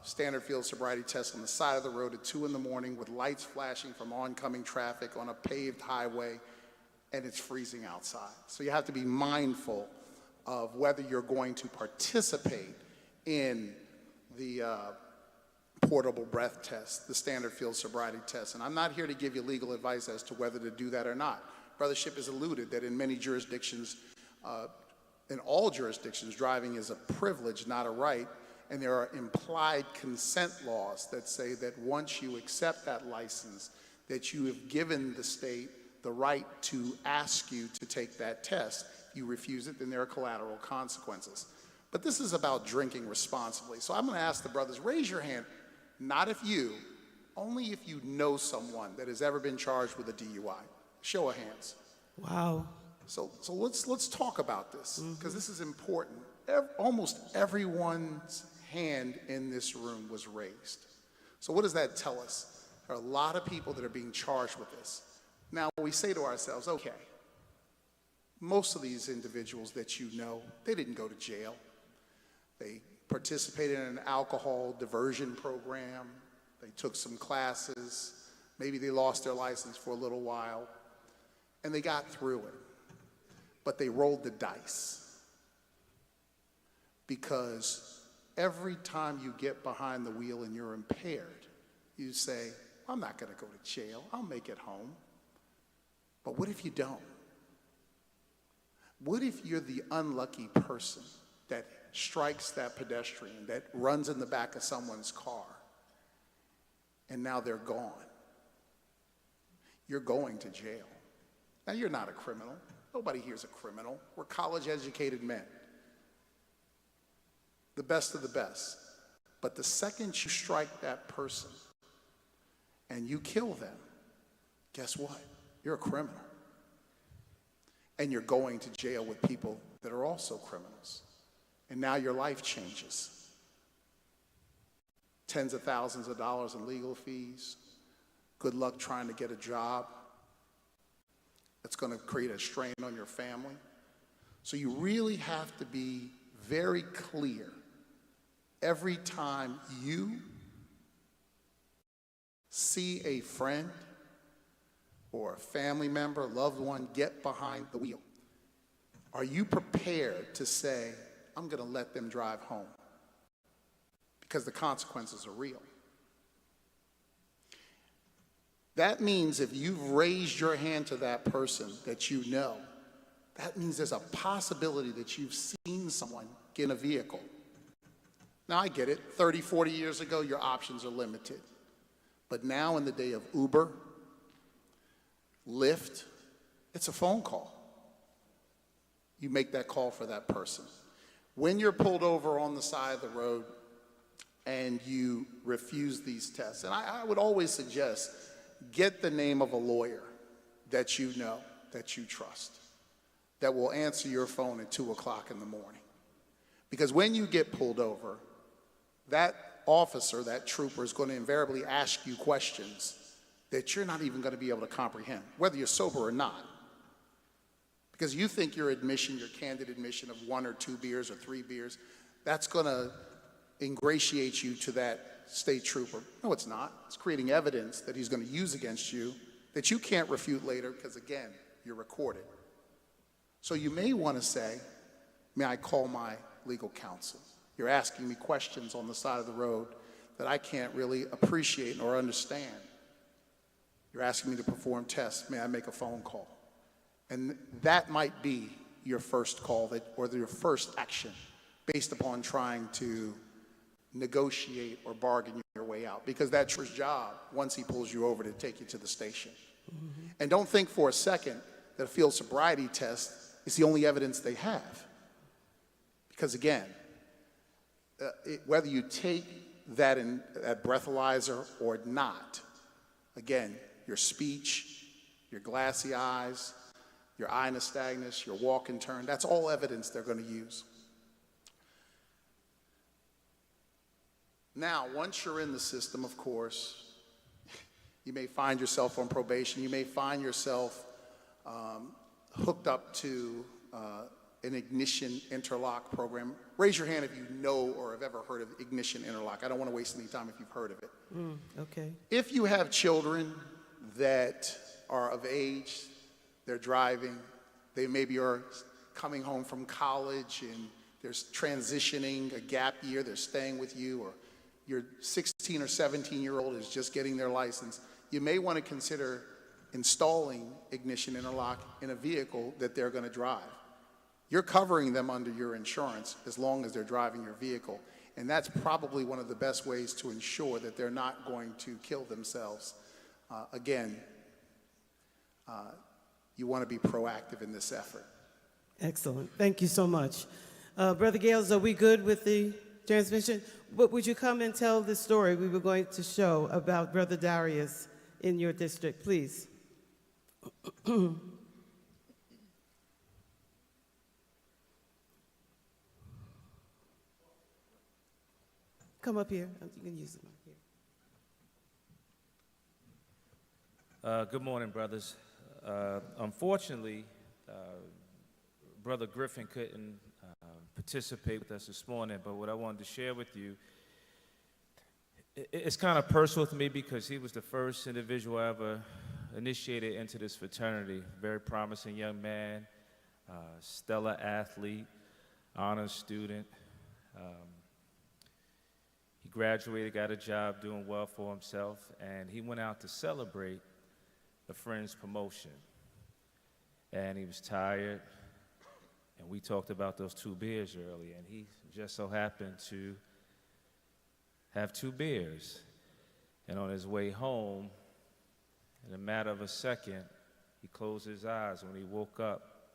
standard field sobriety tests on the side of the road at 2 in the morning with lights flashing from oncoming traffic on a paved highway, and it's freezing outside. So you have to be mindful of whether you're going to participate in the portable breath test, the standard field sobriety test. And I'm not here to give you legal advice as to whether to do that or not. Brothership has alluded that in many jurisdictions, in all jurisdictions, driving is a privilege, not a right. And there are implied consent laws that say that once you accept that license, that you have given the state the right to ask you to take that test. If you refuse it, then there are collateral consequences. But this is about drinking responsibly. So I'm going to ask the brothers, raise your hand, not if you, only if you know someone that has ever been charged with a DUI. Show of hands. Wow. So let's talk about this, because this is important. Almost everyone's hand in this room was raised. So what does that tell us? There are a lot of people that are being charged with this. Now we say to ourselves, okay, most of these individuals that you know, they didn't go to jail. They participated in an alcohol diversion program. They took some classes. Maybe they lost their license for a little while, and they got through it. But they rolled the dice, because every time you get behind the wheel and you're impaired, you say, I'm not going to go to jail. I'll make it home. But what if you don't? What if you're the unlucky person that strikes that pedestrian, that runs in the back of someone's car, and now they're gone? You're going to jail. Now, you're not a criminal. Nobody here's a criminal. We're college-educated men. The best of the best. But the second you strike that person and you kill them, guess what? You're a criminal. And you're going to jail with people that are also criminals. And now your life changes. Tens of thousands of dollars in legal fees. Good luck trying to get a job. It's going to create a strain on your family. So you really have to be very clear every time you see a friend or a family member, loved one, get behind the wheel. Are you prepared to say, I'm going to let them drive home? Because the consequences are real. That means if you've raised your hand to that person that you know, that means there's a possibility that you've seen someone get in a vehicle. Now, I get it. 30, 40 years ago, your options are limited. But now, in the day of Uber, Lyft, it's a phone call. You make that call for that person. When you're pulled over on the side of the road and you refuse these tests, and I would always suggest, get the name of a lawyer that you know, that you trust, that will answer your phone at 2 o'clock in the morning. Because when you get pulled over, that officer, that trooper, is going to invariably ask you questions that you're not even going to be able to comprehend, whether you're sober or not. Because you think your admission, your candid admission of 1 or 2 beers or 3 beers, that's going to ingratiate you to that state trooper. No, it's not. It's creating evidence that he's going to use against you that you can't refute later because, again, you're recorded. So you may want to say, may I call my legal counsel? You're asking me questions on the side of the road that I can't really appreciate or understand. You're asking me to perform tests. May I make a phone call? And that might be your first call or your first action based upon trying to negotiate or bargain your way out, because that's your job once he pulls you over to take you to the station. And don't think for a second that a field sobriety test is the only evidence they have, Because again, whether you take that breathalyzer or not, again, your speech, your glassy eyes, your eye nystagmus, your walk and turn, that's all evidence they're going to use. Now, once you're in the system, of course, you may find yourself on probation. You may find yourself hooked up to an ignition interlock program. Raise your hand if you know or have ever heard of ignition interlock. I don't want to waste any time if you've heard of it. Okay. If you have children that are of age, they're driving, they maybe are coming home from college and they're transitioning a gap year, they're staying with you, or your 16 or 17-year-old is just getting their license, you may want to consider installing ignition interlock in a vehicle that they're going to drive. You're covering them under your insurance as long as they're driving your vehicle. And that's probably one of the best ways to ensure that they're not going to kill themselves. Again, you want to be proactive in this effort. Excellent. Thank you so much. Brother Gales, are we good with the transmission? But would you come and tell the story we were going to show about Brother Darius in your district, please? Come up here. You can use the mic here. Good morning, brothers. Unfortunately, Brother Griffin couldn't participate with us this morning, but what I wanted to share with you, it's kind of personal to me because he was the first individual I ever initiated into this fraternity. Very promising young man, stellar athlete, honors student. He graduated, got a job, doing well for himself, and he went out to celebrate a friend's promotion. And he was tired, and we talked about those 2 beers earlier, and he just so happened to have 2 beers. And on his way home, in a matter of a second, he closed his eyes. When he woke up,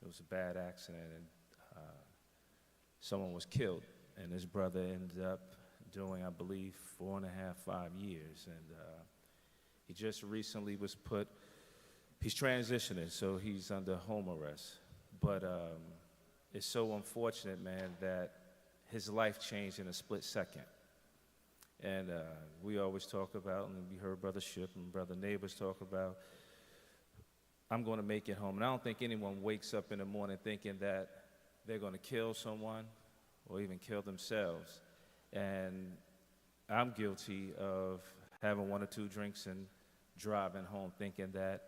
it was a bad accident, and someone was killed. And his brother ended up doing, I believe, 4.5, 5 years. And he just recently was he's transitioning, so he's under home arrest. But it's so unfortunate, man, that his life changed in a split second. And we always talk about, and we heard Brother Ship and Brother Neighbors talk about, I'm going to make it home. And I don't think anyone wakes up in the morning thinking that they're going to kill someone or even kill themselves. And I'm guilty of having 1 or 2 drinks and driving home thinking that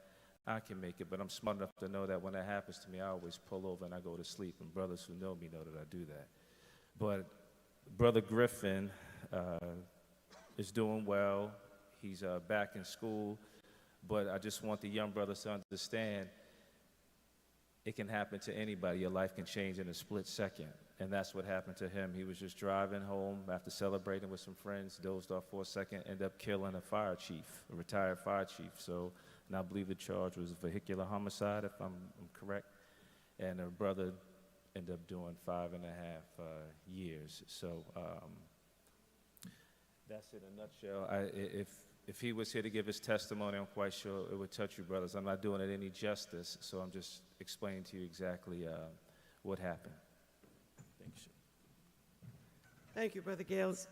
I can make it, but I'm smart enough to know that when that happens to me, I always pull over and I go to sleep, and brothers who know me know that I do that. But Brother Griffin is doing well. He's back in school, but I just want the young brothers to understand it can happen to anybody. Your life can change in a split second, and that's what happened to him. He was just driving home after celebrating with some friends, dozed off for a second, ended up killing a fire chief, a retired fire chief. So, and I believe the charge was vehicular homicide, if I'm correct. And her brother ended up doing 5.5 years. So that's it in a nutshell. If he was here to give his testimony, I'm quite sure it would touch you, brothers. I'm not doing it any justice, so I'm just explaining to you exactly what happened. Thanks. Thank you, Brother Gales.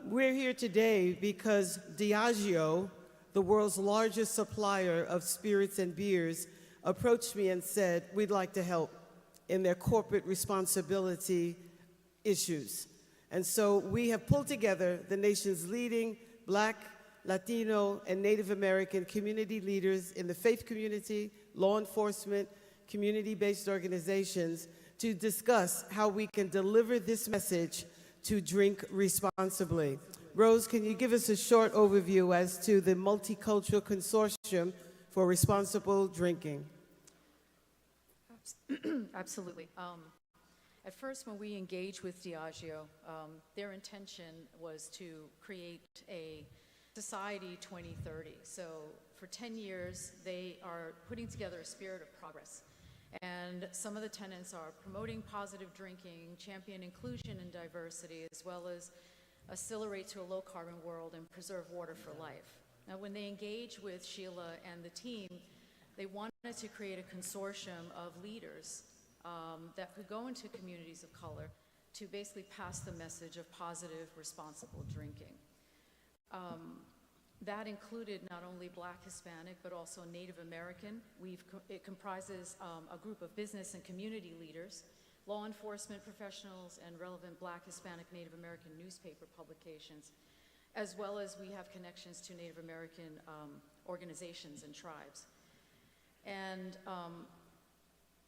We're here today because Diageo, the world's largest supplier of spirits and beers, approached me and said, we'd like to help in their corporate responsibility issues. And so we have pulled together the nation's leading Black, Latino, and Native American community leaders in the faith community, law enforcement, community-based organizations to discuss how we can deliver this message to drink responsibly. Rose, can you give us a short overview as to the Multicultural Consortium for Responsible Drinking? Absolutely. At first, when we engaged with Diageo, their intention was to create a Society 2030. So for 10 years, they are putting together a spirit of progress. And some of the tenets are promoting positive drinking, champion inclusion and diversity, as well as accelerate to a low-carbon world and preserve water for life. Now, when they engage with Sheila and the team, they wanted to create a consortium of leaders that could go into communities of color to basically pass the message of positive, responsible drinking. That included not only Black, Hispanic, but also Native American. It comprises a group of business and community leaders, law enforcement professionals, and relevant Black, Hispanic, Native American newspaper publications, as well as we have connections to Native American organizations and tribes. And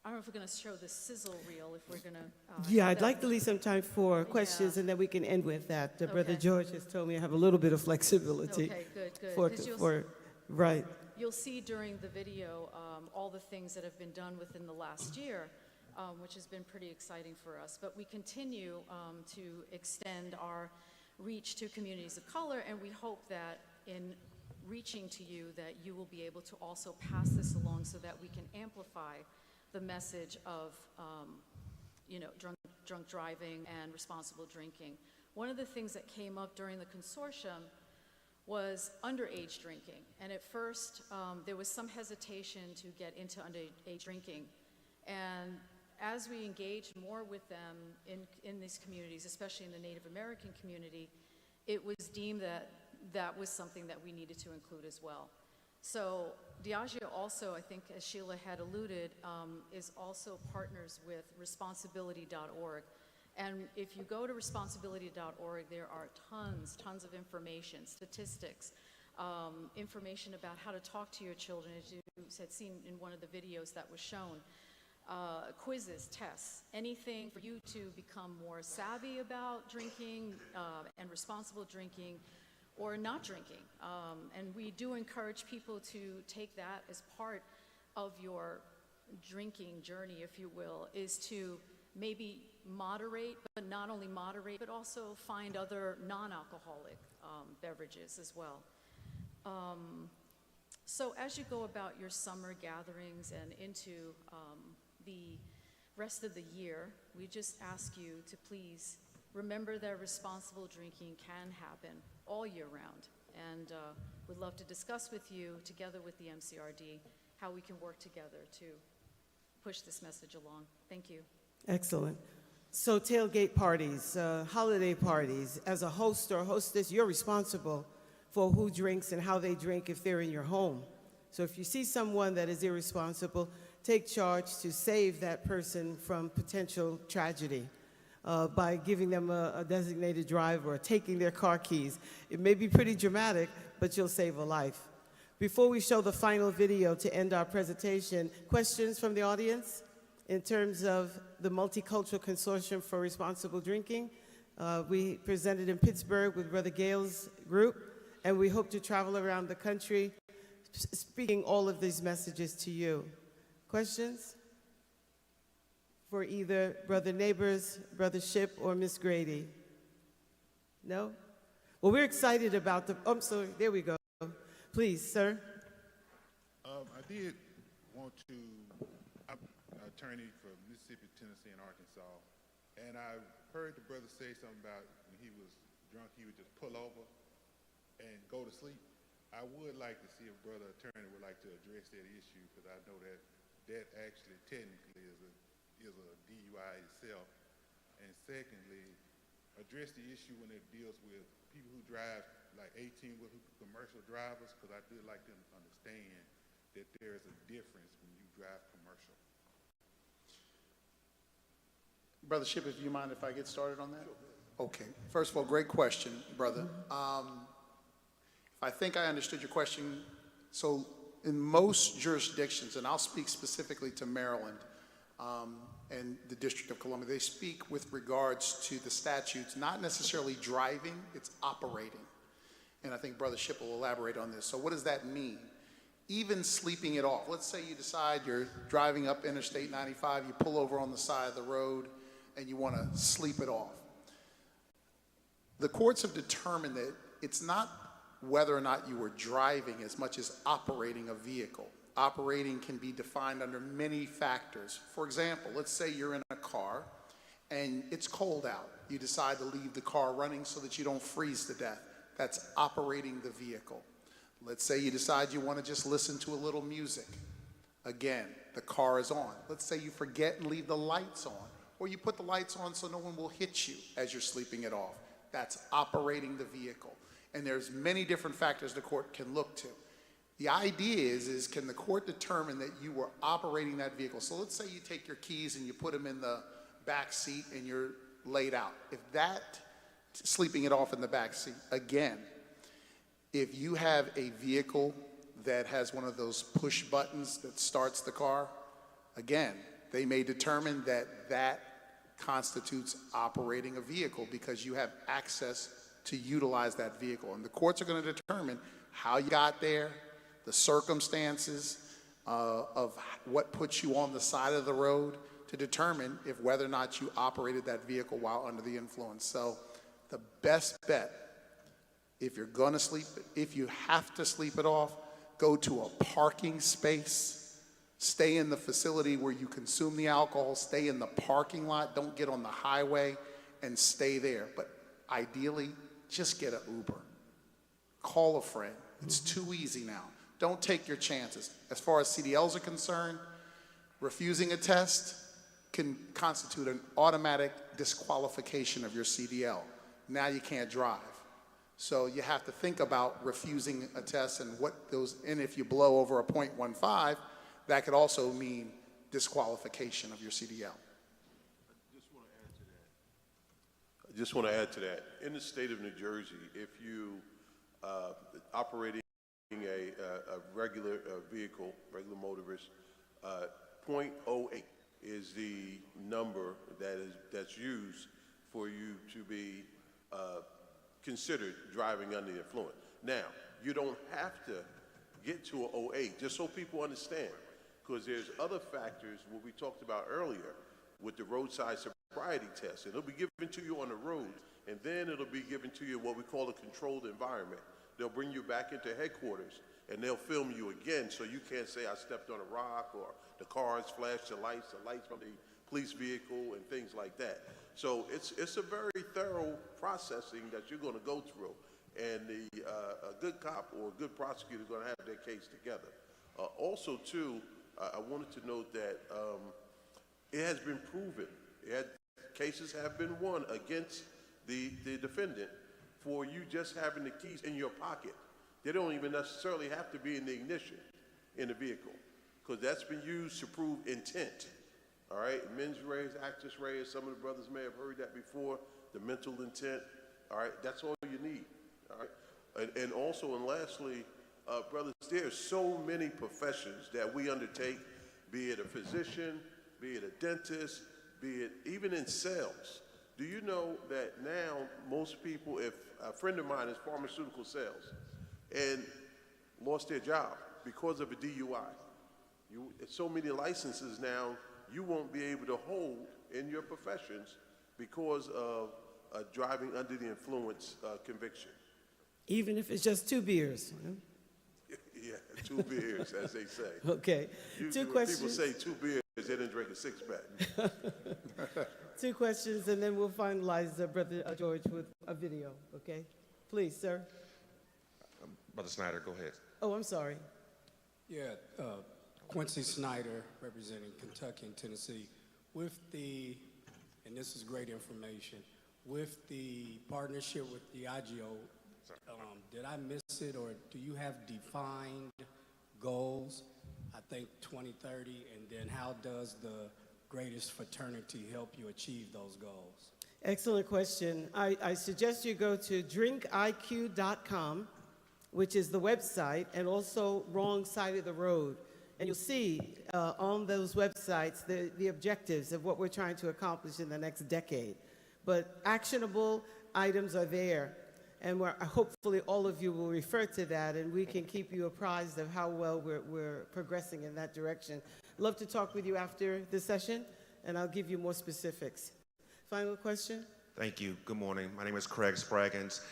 I don't know if we're going to show the sizzle reel, if we're going to... yeah, I'd like to leave some time for questions, and then we can end with that. Brother George has told me I have a little bit of flexibility. Okay, good. Right. You'll see during the video all the things that have been done within the last year, which has been pretty exciting for us. But we continue to extend our reach to communities of color, and we hope that in reaching to you that you will be able to also pass this along so that we can amplify the message of drunk driving and responsible drinking. One of the things that came up during the consortium was underage drinking. And at first, there was some hesitation to get into underage drinking. And as we engaged more with them in these communities, especially in the Native American community, it was deemed that that was something that we needed to include as well. So Diageo also, I think, as Sheila had alluded, is also partners with Responsibly.org. And if you go to Responsibly.org, there are tons of information, statistics, information about how to talk to your children, as you had seen in one of the videos that was shown. Quizzes, tests, anything for you to become more savvy about drinking and responsible drinking, or not drinking. And we do encourage people to take that as part of your drinking journey, if you will, is to maybe moderate, but not only moderate, but also find other non-alcoholic beverages as well. So as you go about your summer gatherings and into the rest of the year, we just ask you to please remember that responsible drinking can happen all year round, and would love to discuss with you, together with the MCRD, how we can work together to push this message along. Thank you. Excellent. So tailgate parties, holiday parties, as a host or hostess, you're responsible for who drinks and how they drink if they're in your home. So if you see someone that is irresponsible, take charge to save that person from potential tragedy. By giving them a designated driver or taking their car keys. It may be pretty dramatic, but you'll save a life. Before we show the final video to end our presentation, questions from the audience in terms of the Multicultural Consortium for Responsible Drinking? We presented in Pittsburgh with Brother Gale's group, and we hope to travel around the country speaking all of these messages to you. Questions? For either Brother Neighbors, Brother Ship, or Miss Grady? No? Well, we're excited about the, oh, I'm sorry, there we go. Please, sir. I did want to, I'm an attorney for Mississippi, Tennessee, and Arkansas, and I heard the brother say something about when he was drunk, he would just pull over and go to sleep. I would like to see if brother attorney would like to address that issue, because I know that that actually technically is a DUI itself. And secondly, address the issue when it deals with people who drive like 18-wheel commercial drivers, because I do like to understand that there is a difference when you drive commercial. Brother Ship, do you mind if I get started on that? Sure. Okay. First of all, great question, brother. I think I understood your question. So in most jurisdictions, and I'll speak specifically to Maryland, and the District of Columbia, they speak with regards to the statutes, not necessarily driving, it's operating. And I think Brother Ship will elaborate on this. So what does that mean? Even sleeping it off. Let's say you decide you're driving up Interstate 95, you pull over on the side of the road, and you want to sleep it off. The courts have determined that it's not whether or not you were driving as much as operating a vehicle. Operating can be defined under many factors. For example, let's say you're in a car and it's cold out. You decide to leave the car running so that you don't freeze to death. That's operating the vehicle. Let's say you decide you want to just listen to a little music. Again, the car is on. Let's say you forget and leave the lights on, or you put the lights on so no one will hit you as you're sleeping it off. That's operating the vehicle. And there's many different factors the court can look to. The idea is can the court determine that you were operating that vehicle? So let's say you take your keys and you put them in the back seat and you're laid out. If that, sleeping it off in the back seat, again, if you have a vehicle that has one of those push buttons that starts the car, again, they may determine that that constitutes operating a vehicle because you have access to utilize that vehicle. And the courts are going to determine how you got there, the circumstances of what puts you on the side of the road to determine if whether or not you operated that vehicle while under the influence. So the best bet, if you're going to sleep, if you have to sleep it off, go to a parking space, stay in the facility where you consume the alcohol, stay in the parking lot, don't get on the highway, and stay there. But ideally, just get an Uber. Call a friend. It's too easy now. Don't take your chances. As far as CDLs are concerned, refusing a test can constitute an automatic disqualification of your CDL. Now you can't drive. So you have to think about refusing a test and what those, and if you blow over a 0.15, that could also mean disqualification of your CDL. I just want to add to that. In the state of New Jersey, if you operating a regular vehicle, regular motorist, 0.08 is the number that's used for you to be considered driving under the influence. Now, you don't have to get to an 08, just so people understand, because there's other factors, what we talked about earlier, with the roadside sobriety test. And it'll be given to you on the road, and then it'll be given to you in what we call a controlled environment. They'll bring you back into headquarters, and they'll film you again, so you can't say I stepped on a rock, or the cars flashed the lights from the police vehicle, and things like that. So it's a very thorough processing that you're going to go through, and a good cop or a good prosecutor is going to have their case together. Also, too, I wanted to note that it has been proven, cases have been won against the defendant for you just having the keys in your pocket. They don't even necessarily have to be in the ignition in the vehicle, because that's been used to prove intent. All right, mens res, actus reus, some of the brothers may have heard that before, the mental intent. All right, that's all you need. All right, and also, and lastly, brothers, there's so many professions that we undertake, be it a physician, be it a dentist, be it even in sales. Do you know that now most people, if a friend of mine is pharmaceutical sales and lost their job because of a DUI, so many licenses now, you won't be able to hold in your professions because of a driving under the influence conviction. Even if it's just 2 beers. Yeah, 2 beers, as they say. Okay. Two questions. People say 2 beers, they didn't drink a 6-pack. 2 questions, and then we'll finalize Brother George with a video, okay? Please, sir. Brother Snyder, go ahead. Oh, I'm sorry. Yeah, Quincy Snyder, representing Kentucky and Tennessee. With the, and this is great information, with the partnership with the IGO, did I miss it, or do you have defined goals? I think 2030, and then how does the greatest fraternity help you achieve those goals? Excellent question. I suggest you go to drinkiq.com, which is the website, and also Wrong Side of the Road. And you'll see on those websites the objectives of what we're trying to accomplish in the next decade. But actionable items are there, and hopefully all of you will refer to that, and we can keep you apprised of how well we're progressing in that direction. Love to talk with you after the session, and I'll give you more specifics. Final question? Thank you. Good morning. My name is Craig Spraggins.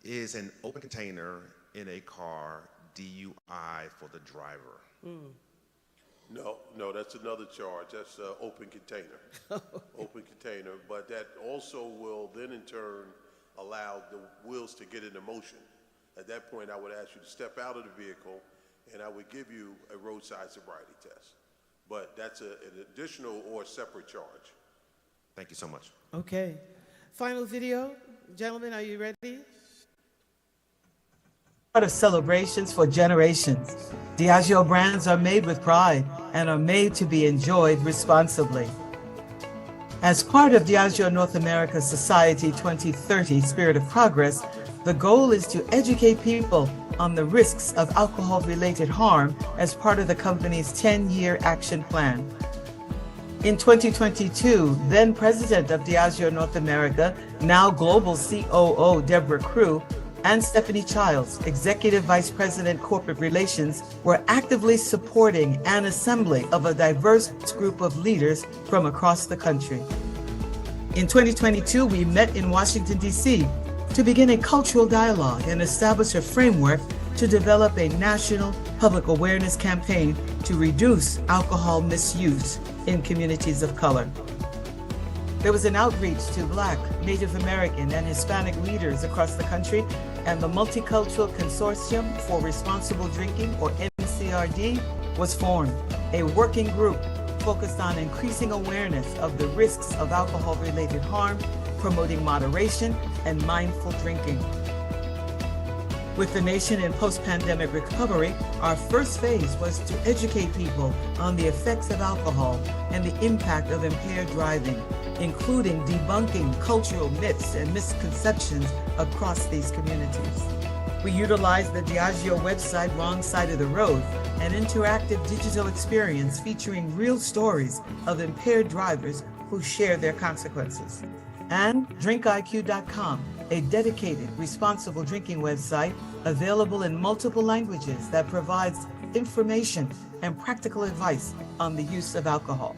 Is an open container in a car DUI for the driver? No, that's another charge. That's open container. Open container, but that also will then in turn allow the wheels to get into motion. At that point, I would ask you to step out of the vehicle and I would give you a roadside sobriety test. But that's an additional or separate charge. Thank you so much. Okay. Final video. Gentlemen, are you ready? Part of celebrations for generations. Diageo brands are made with pride and are made to be enjoyed responsibly. As part of Diageo North America Society 2030 Spirit of Progress, the goal is to educate people on the risks of alcohol-related harm as part of the company's 10-year action plan. In 2022, then President of Diageo North America, now Global COO Deborah Crew, and Stephanie Childs, Executive Vice President Corporate Relations, were actively supporting an assembly of a diverse group of leaders from across the country. In 2022, we met in Washington, D.C. to begin a cultural dialogue and establish a framework to develop a national public awareness campaign to reduce alcohol misuse in communities of color. There was an outreach to Black, Native American, and Hispanic leaders across the country, and the Multicultural Consortium for Responsible Drinking, or MCRD, was formed, a working group focused on increasing awareness of the risks of alcohol-related harm, promoting moderation and mindful drinking. With the nation in post-pandemic recovery, our first phase was to educate people on the effects of alcohol and the impact of impaired driving, including debunking cultural myths and misconceptions across these communities. We utilized the Diageo website Wrong Side of the Road, an interactive digital experience featuring real stories of impaired drivers who share their consequences. And drinkiq.com, a dedicated responsible drinking website available in multiple languages that provides information and practical advice on the use of alcohol.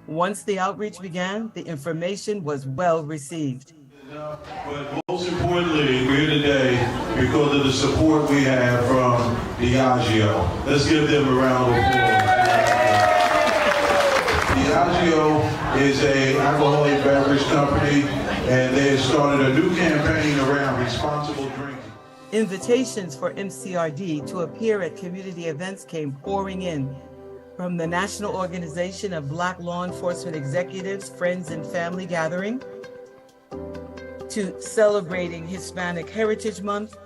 Once the outreach began, the information was well received. But most importantly, we're here today because of the support we have from Diageo. Let's give them a round of applause. Diageo is an alcoholic beverage company, and they have started a new campaign around responsible drinking. Invitations for MCRD to appear at community events came pouring in, from the National Organization of Black Law Enforcement Executives Friends and Family Gathering, to celebrating Hispanic Heritage Month.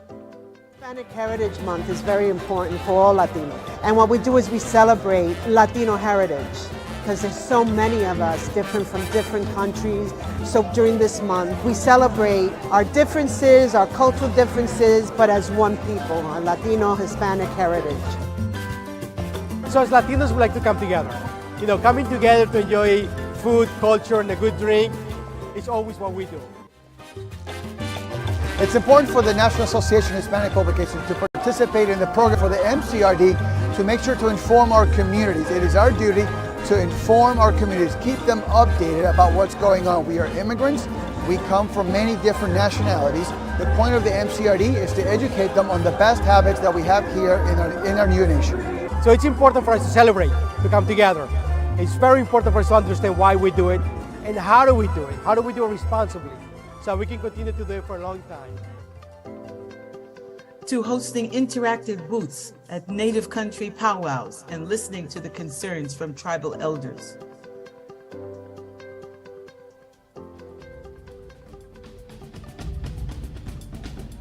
Hispanic Heritage Month is very important for all Latinos. And what we do is we celebrate Latino heritage, because there's so many of us different from different countries. So during this month, we celebrate our differences, our cultural differences, but as one people, our Latino Hispanic heritage. So as Latinos, we like to come together. You know, coming together to enjoy food, culture, and a good drink is always what we do. It's important for the National Association of Hispanic Publications to participate in the program for the MCRD to make sure to inform our communities. It is our duty to inform our communities, keep them updated about what's going on. We are immigrants. We come from many different nationalities. The point of the MCRD is to educate them on the best habits that we have here in our new nation. So it's important for us to celebrate, to come together. It's very important for us to understand why we do it and how do we do it. How do we do it responsibly so we can continue to do it for a long time. To hosting interactive booths at Native country powwows and listening to the concerns from tribal elders.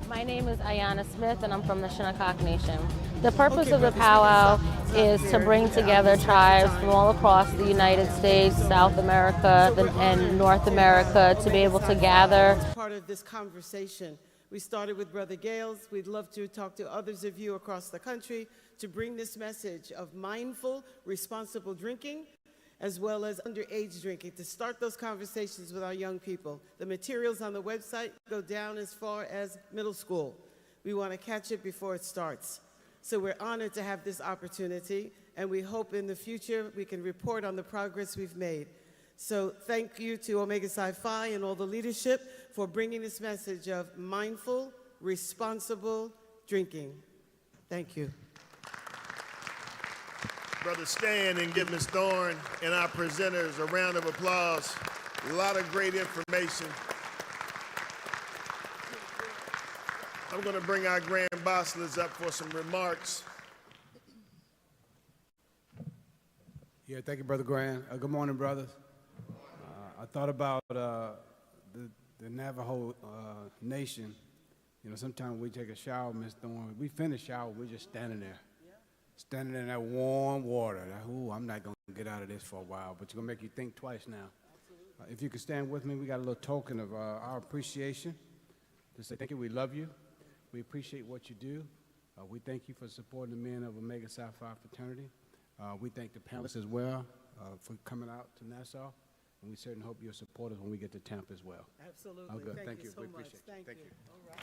My name is Ayanna Smith and I'm from the Shinnecock Nation. The purpose of the powwow is to bring together tribes from all across the United States, South America, and North America to be able to gather. Part of this conversation, we started with Brother Gales. We'd love to talk to others of you across the country to bring this message of mindful, responsible drinking, as well as underage drinking, to start those conversations with our young people. The materials on the website go down as far as middle school. We want to catch it before it starts. So we're honored to have this opportunity, and we hope in the future we can report on the progress we've made. So thank you to Omega Psi Phi and all the leadership for bringing this message of mindful, responsible drinking. Thank you. Brother, stand and give Ms. Thorne and our presenters a round of applause. A lot of great information. I'm going to bring our Grand Bosslers up for some remarks. Yeah, thank you, Brother Grant. Good morning, brothers. I thought about the Navajo Nation. You know, sometimes we take a shower, Ms. Thorne. We finish shower, we're just standing there. Standing in that warm water. Ooh, I'm not going to get out of this for a while, but it's going to make you think twice now. If you could stand with me, we got a little token of our appreciation. To say thank you, we love you. We appreciate what you do. We thank you for supporting the men of Omega Psi Phi Fraternity. We thank the panelists as well for coming out to Nassau, and we certainly hope you'll support us when we get to Tampa as well. Absolutely. Oh, good. Thank you you. so We much. appreciate it. Thank you. All right.